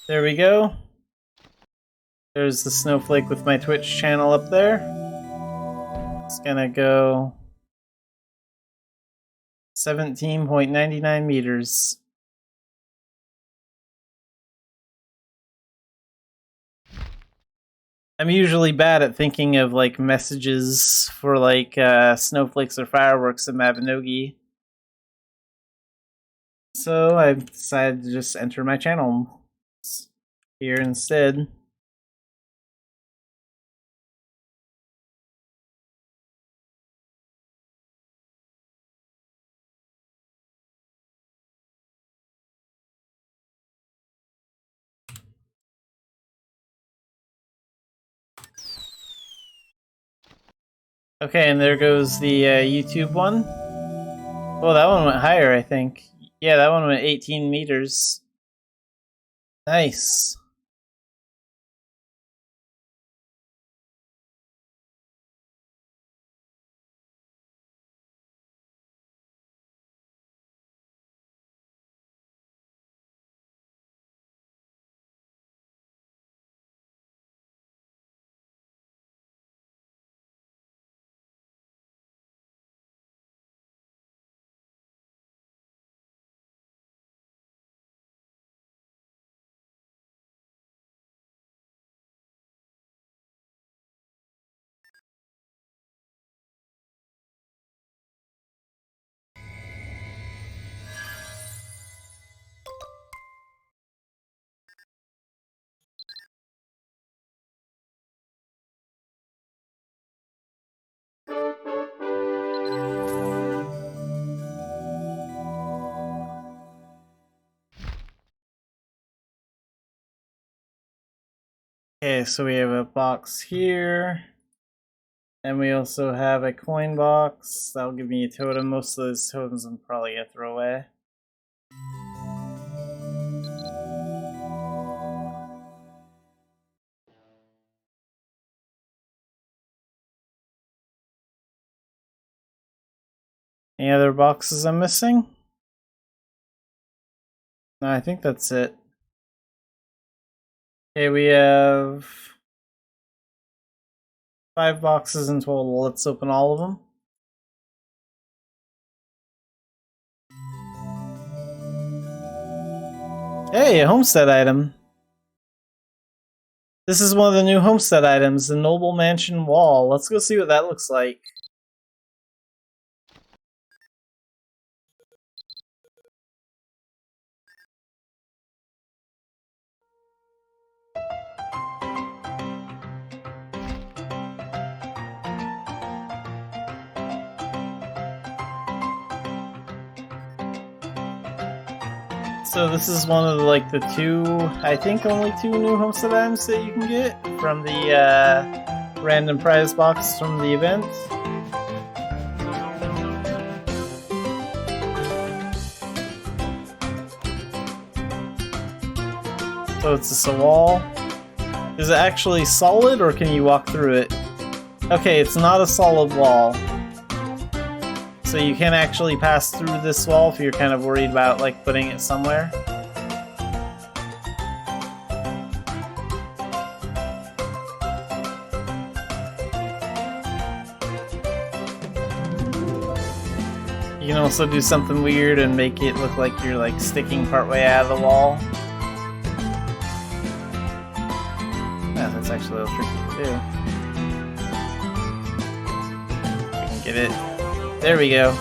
There we go. There's the snowflake with my Twitch channel up there. It's gonna go 17.99 meters. I'm usually bad at thinking of like messages for like snowflakes or fireworks in Mabinogi. So I decided to just enter my channel here instead. Okay, and there goes the YouTube one. Oh, that one went higher, I think. Yeah, that one went 18 meters. Nice. Okay, so we have a box here. And we also have a coin box. That'll give me a totem. Most of those totems I'm probably gonna throw away. Any other boxes I'm missing? No, I think that's it. Okay, we have 5 boxes in total. Let's open all of them. Hey, a homestead item. This is one of the new homestead items, the Noble Mansion Wall. Let's go see what that looks like. So this is one of the, like the two, I think only 2 new homestead items that you can get from the random prize box from the event. So it's just a wall. Is it actually solid or can you walk through it? Okay, it's not a solid wall. So you can actually pass through this wall if you're kind of worried about like putting it somewhere. You can also do something weird and make it look like you're like sticking partway out of the wall. Yeah, that's actually a little tricky to do. I can get it. There we go.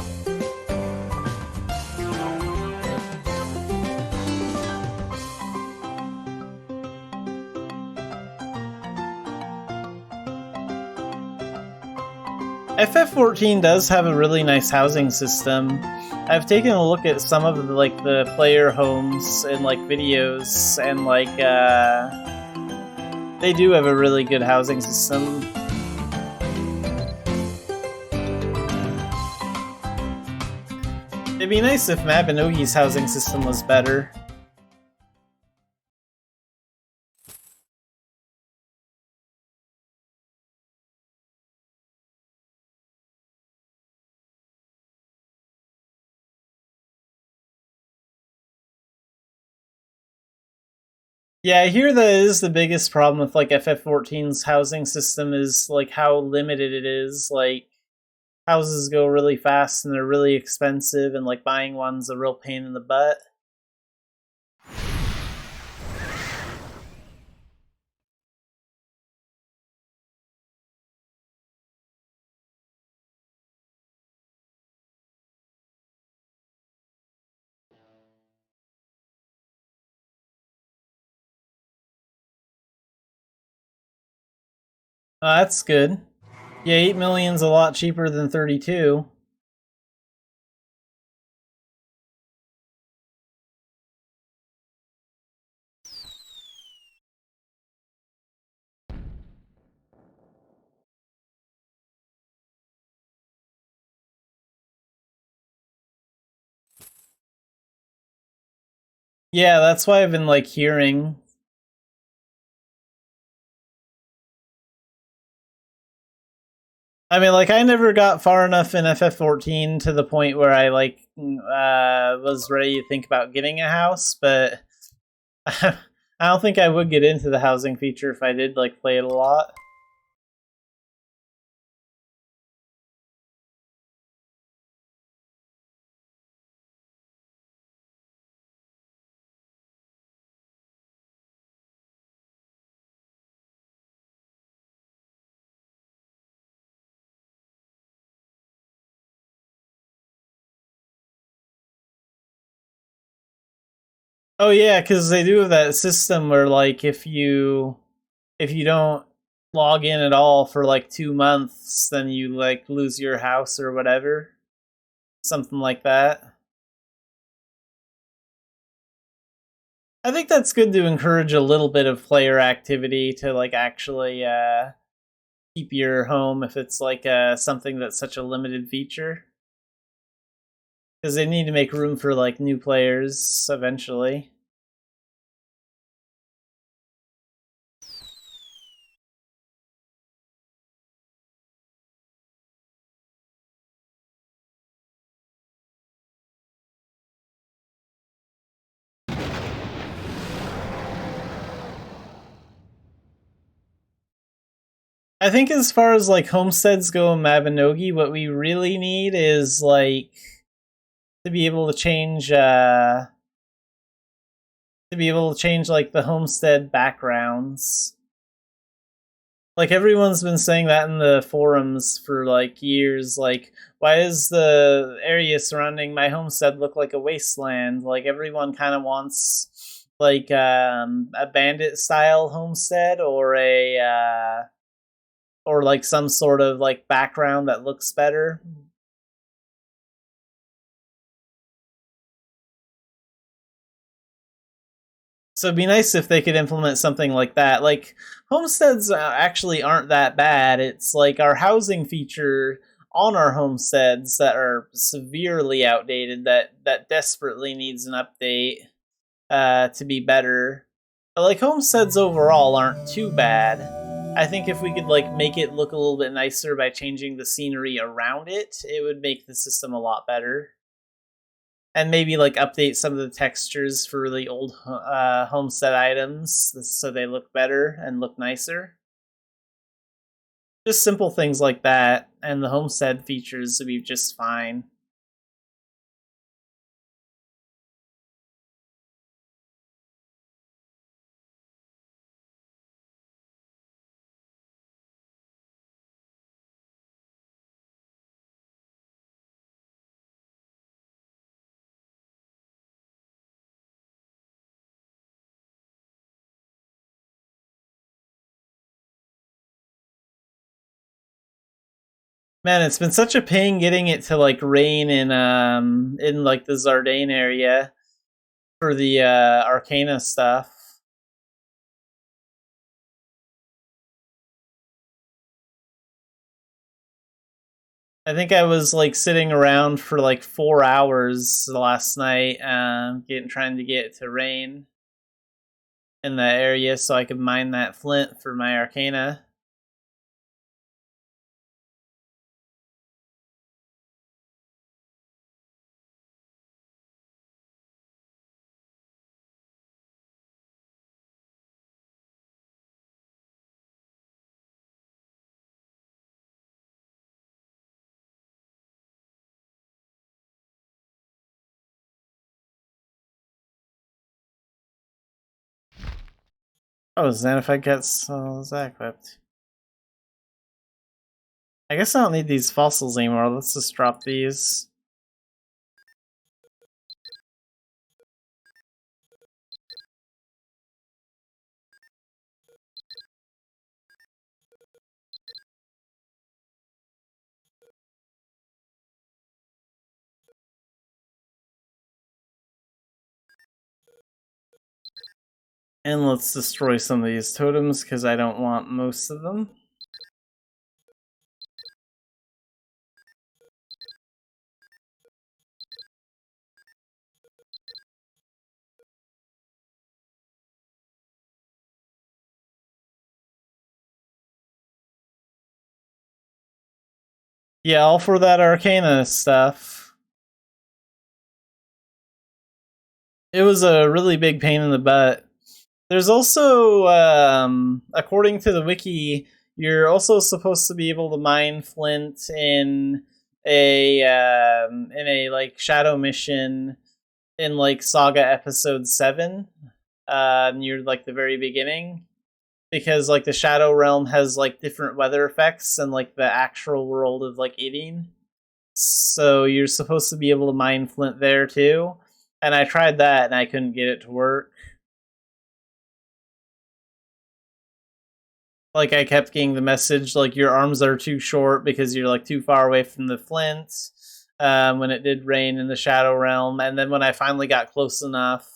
FF14 does have a really nice housing system. I've taken a look at some of the player homes and like videos, and they do have a really good housing system. It'd be nice if Mabinogi's housing system was better. Yeah, I hear that is the biggest problem with like FF14's housing system is like how limited it is. Like houses go really fast and they're really expensive, and like buying one's a real pain in the butt. That's good. Yeah, 8 million's a lot cheaper than 32. Yeah, that's why I've been like hearing. I mean, like I never got far enough in FF14 to the point where I like was ready to think about getting a house, but I don't think I would get into the housing feature if I did like play it a lot. Oh yeah, because they do have that system where like if you don't log in at all for like 2 months, then you like lose your house or whatever, something like that. I think that's good to encourage a little bit of player activity to like actually keep your home if it's like something that's such a limited feature, because they need to make room for like new players eventually. I think as far as like homesteads go in Mabinogi, what we really need is like to be able to change like the homestead backgrounds. Like everyone's been saying that in the forums for like years. Like, why does the area surrounding my homestead look like a wasteland? Like everyone kind of wants like a bandit style homestead, or like some sort of like background that looks better. So it'd be nice if they could implement something like that. Like homesteads actually aren't that bad. It's like our housing feature on our homesteads that are severely outdated, that desperately needs an update to be better. But like homesteads overall aren't too bad. I think if we could like make it look a little bit nicer by changing the scenery around it, it would make the system a lot better. And maybe like update some of the textures for the old homestead items so they look better and look nicer. Just simple things like that, and the homestead features would be just fine. Man, it's been such a pain getting it to like rain in like the Zardane area for the Arcana stuff. I think I was like sitting around for like 4 hours last night, trying to get it to rain in that area so I could mine that flint for my Arcana. Oh, Xanafied gets that equipped. I guess I don't need these fossils anymore. Let's just drop these. And let's destroy some of these totems because I don't want most of them. Yeah, all for that Arcana stuff. It was a really big pain in the butt. There's also, according to the wiki, you're also supposed to be able to mine flint in a like shadow mission in like Saga episode 7, near like the very beginning, because like the Shadow Realm has like different weather effects than like the actual world of like eating. So you're supposed to be able to mine flint there too. And I tried that and I couldn't get it to work. Like I kept getting the message like your arms are too short because you're like too far away from the flint. When it did rain in the Shadow Realm, and then when I finally got close enough,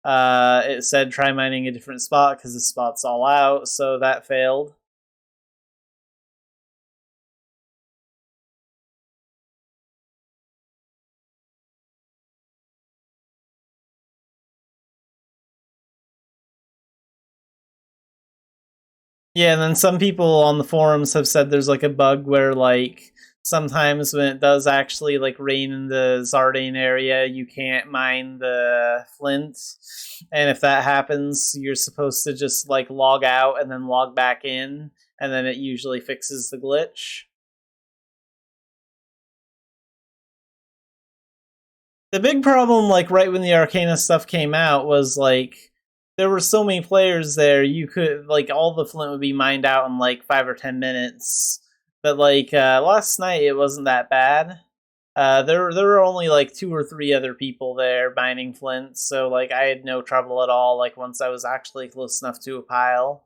it said try mining a different spot because the spot's all out. So that failed. Yeah, and then some people on the forums have said there's like a bug where like sometimes when it does actually like rain in the Zardane area, you can't mine the flint. And if that happens, you're supposed to just like log out and then log back in, and then it usually fixes the glitch. The big problem, like right when the Arcana stuff came out, was like there were so many players there. You could like all the flint would be mined out in like 5 or 10 minutes. But like last night, it wasn't that bad. There were only like 2 or 3 other people there mining flint, so like I had no trouble at all. Like once I was actually close enough to a pile.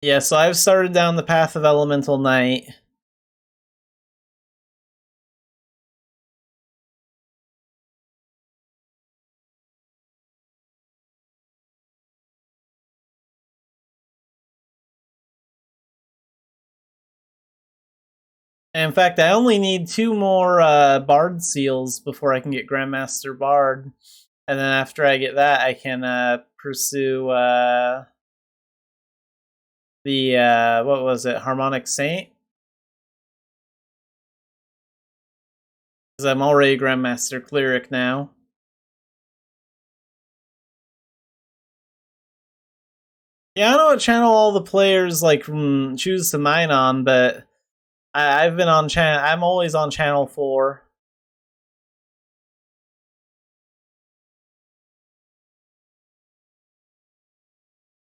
Yeah, so I've started down the path of Elemental Night. In fact, I only need 2 more Bard seals before I can get Grandmaster Bard. And then after I get that, I can pursue the, what was it, Harmonic Saint? Because I'm already Grandmaster Cleric now. Yeah, I don't know what channel all the players like choose to mine on, but I've been on channel. I'm always on channel 4.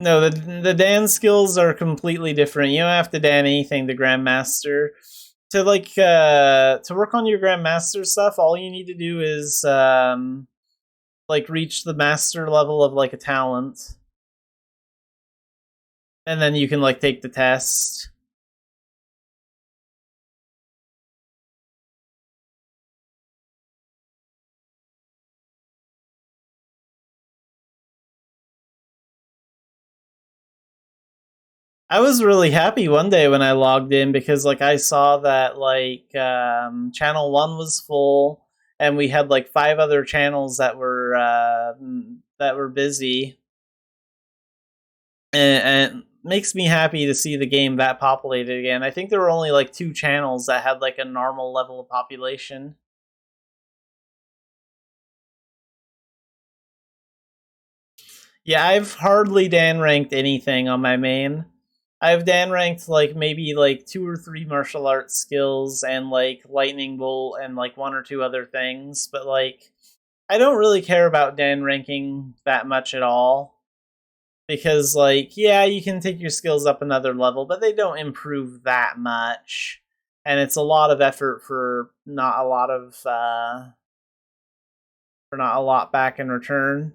No, the Dan skills are completely different. You don't have to Dan anything to Grandmaster. To like to work on your Grandmaster stuff, all you need to do is like reach the master level of like a talent. And then you can like take the test. I was really happy one day when I logged in because like I saw that like channel 1 was full and we had like 5 other channels that were busy. And it makes me happy to see the game that populated again. I think there were only like 2 channels that had like a normal level of population. Yeah, I've hardly Dan ranked anything on my main. I've Dan ranked like maybe like 2 or 3 martial arts skills and like lightning bolt and like 1 or 2 other things, but like I don't really care about Dan ranking that much at all because like yeah, you can take your skills up another level, but they don't improve that much. And it's a lot of effort for not a lot of for not a lot back in return.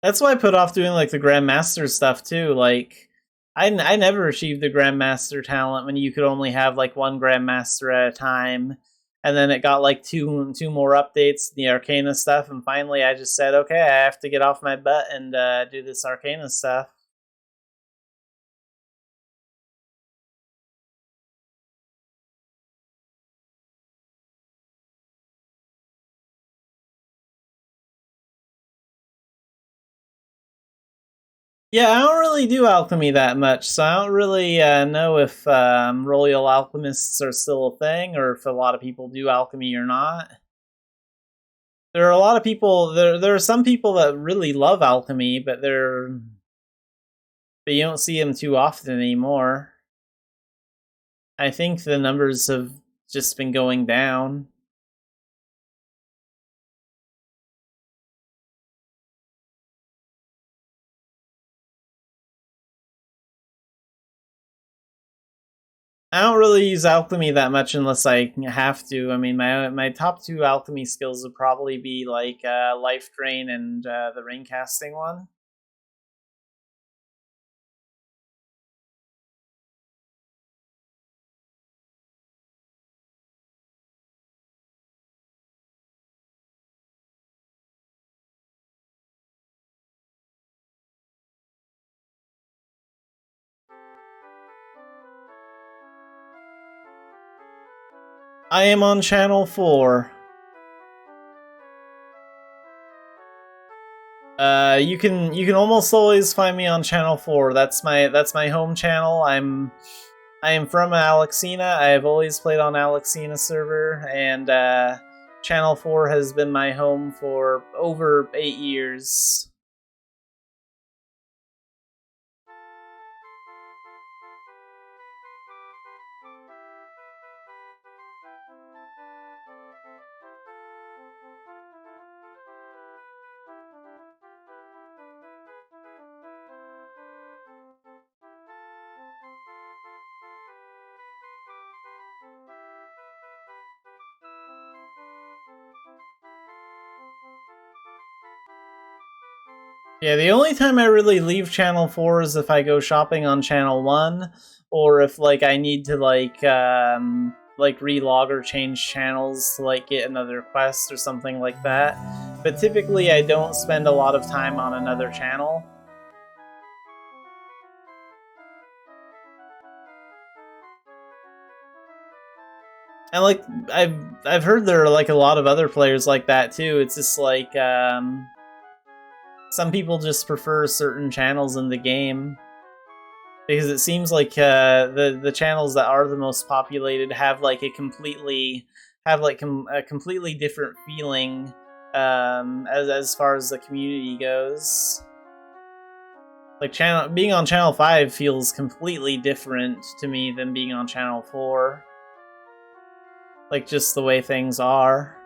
That's why I put off doing like the Grandmaster stuff too. Like, I never achieved the Grandmaster talent when you could only have like one Grandmaster at a time, and then it got like two more updates, the Arcana stuff, and finally I just said, okay, I have to get off my butt and do this Arcana stuff. Yeah, I don't really do alchemy that much, so I don't really know if royal alchemists are still a thing, or if a lot of people do alchemy or not. There are a lot of people. There are some people that really love alchemy, but you don't see them too often anymore. I think the numbers have just been going down. I don't really use alchemy that much unless I have to. I mean, my top 2 alchemy skills would probably be like life drain and the ring casting one. I am on channel 4. You can almost always find me on channel 4. That's my home channel. I am from Alexina. I have always played on Alexina server, and channel 4 has been my home for over 8 years. Yeah, the only time I really leave channel 4 is if I go shopping on channel 1, or if like I need to like relog or change channels to like get another quest or something like that. But typically I don't spend a lot of time on another channel. And like I've heard there are like a lot of other players like that too. It's just like some people just prefer certain channels in the game because it seems like the channels that are the most populated have like a completely a completely different feeling as far as the community goes. Like being on channel 5 feels completely different to me than being on channel 4. Like just the way things are.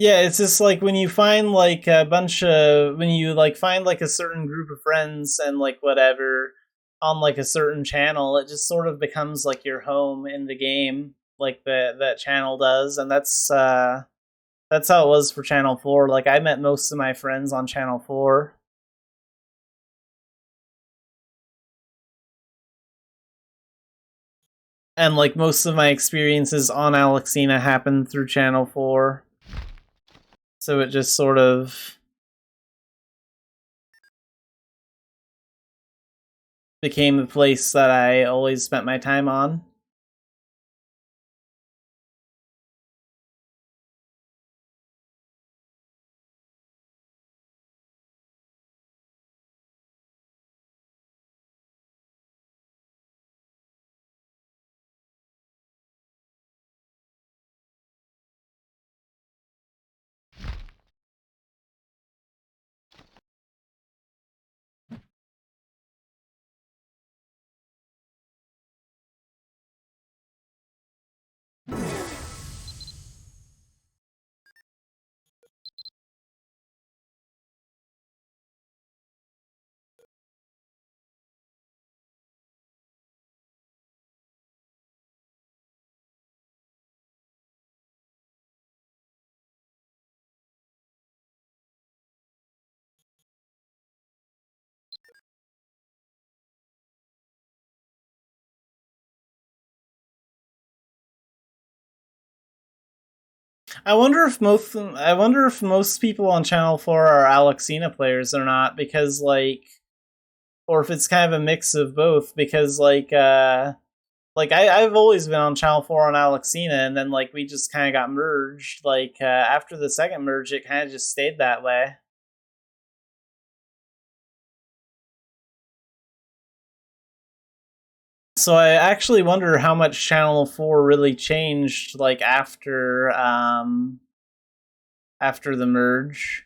Yeah, it's just like when you find like a bunch of when you like find like a certain group of friends and like whatever on like a certain channel, it just sort of becomes like your home in the game, like that channel does, and that's how it was for Channel 4. Like I met most of my friends on Channel 4. And like most of my experiences on Alexina happened through Channel 4. So it just sort of became the place that I always spent my time on. I wonder if most people on Channel 4 are Alexina players or not, because like or if it's kind of a mix of both, because like I've always been on Channel 4 on Alexina, and then like we just kind of got merged. Like after the second merge, it kind of just stayed that way. So I actually wonder how much Channel 4 really changed like after the merge.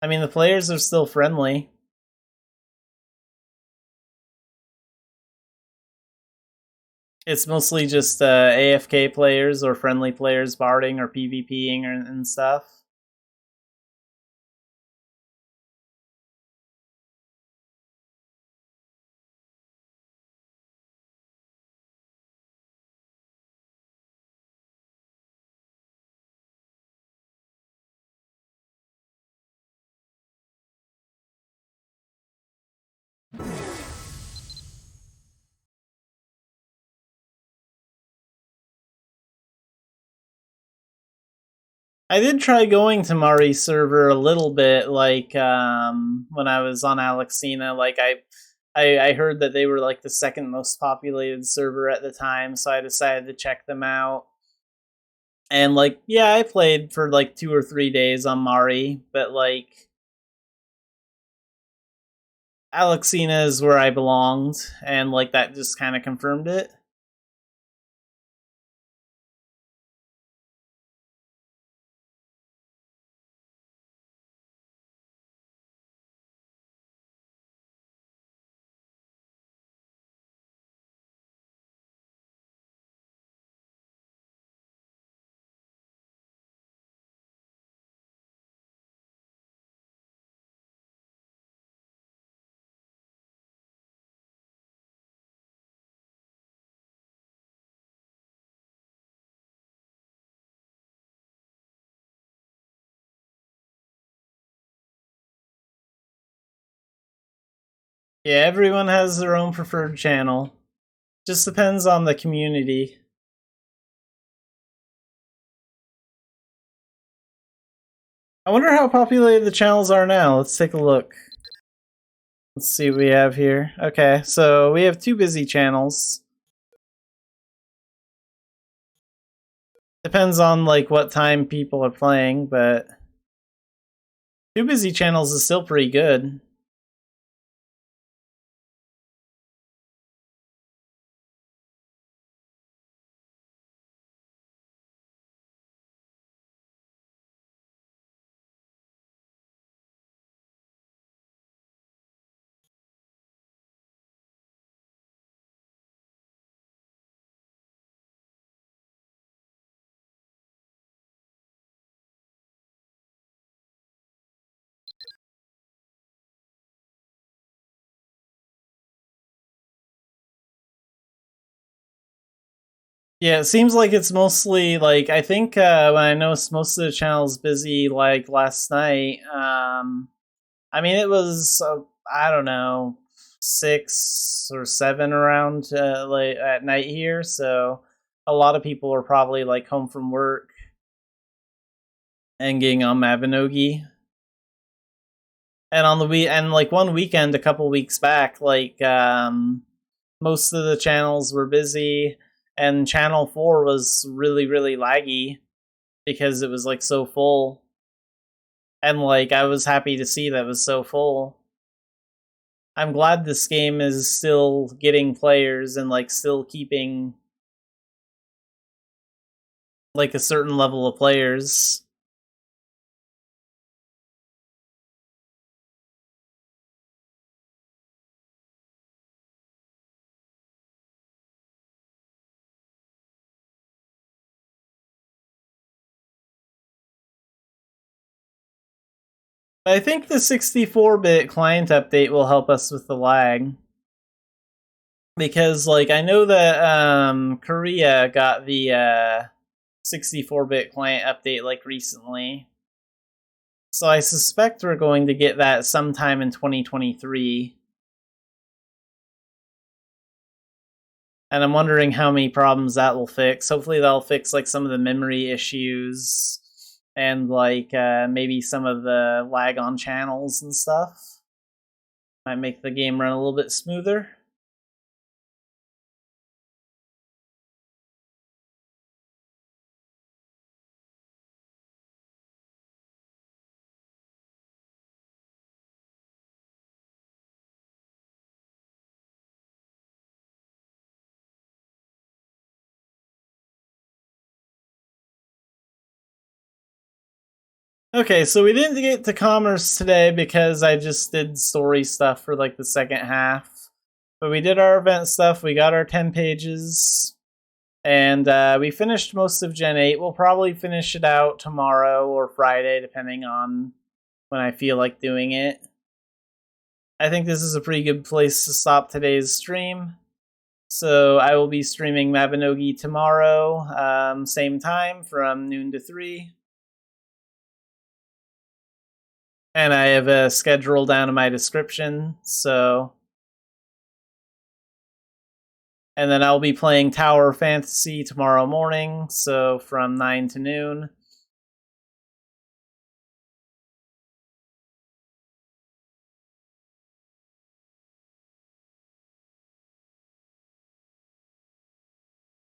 I mean, the players are still friendly. It's mostly just AFK players or friendly players barding or PvPing and stuff. I did try going to Mari's server a little bit, like when I was on Alexina. Like I heard that they were like the second most populated server at the time, so I decided to check them out. And like, yeah, I played for like 2 or 3 days on Mari, but like Alexina is where I belonged, and like that just kind of confirmed it. Yeah, everyone has their own preferred channel. Just depends on the community. I wonder how populated the channels are now. Let's take a look. Let's see what we have here. Okay, so we have 2 busy channels. Depends on like what time people are playing, but 2 busy channels is still pretty good. Yeah, it seems like it's mostly like I think when I noticed most of the channels busy like last night. I mean it was I don't know 6 or 7 around like at night here, so a lot of people are probably like home from work and getting on Mabinogi. And on the and like one weekend a couple weeks back, like most of the channels were busy, and channel 4 was really laggy because it was like so full. And like I was happy to see that it was so full. I'm glad this game is still getting players and like still keeping like a certain level of players. I think the 64-bit client update will help us with the lag. Because like I know that Korea got the 64-bit client update like recently. So I suspect we're going to get that sometime in 2023. And I'm wondering how many problems that will fix. Hopefully that'll fix like some of the memory issues and like maybe some of the lag on channels and stuff. Might make the game run a little bit smoother. Okay, so we didn't get to commerce today because I just did story stuff for like the second half. But we did our event stuff, we got our 10 pages, and we finished most of Gen 8. We'll probably finish it out tomorrow or Friday, depending on when I feel like doing it. I think this is a pretty good place to stop today's stream. So I will be streaming Mabinogi tomorrow, same time from noon to 3. And I have a schedule down in my description, so... And then I'll be playing Tower Fantasy tomorrow morning, so from 9 to noon.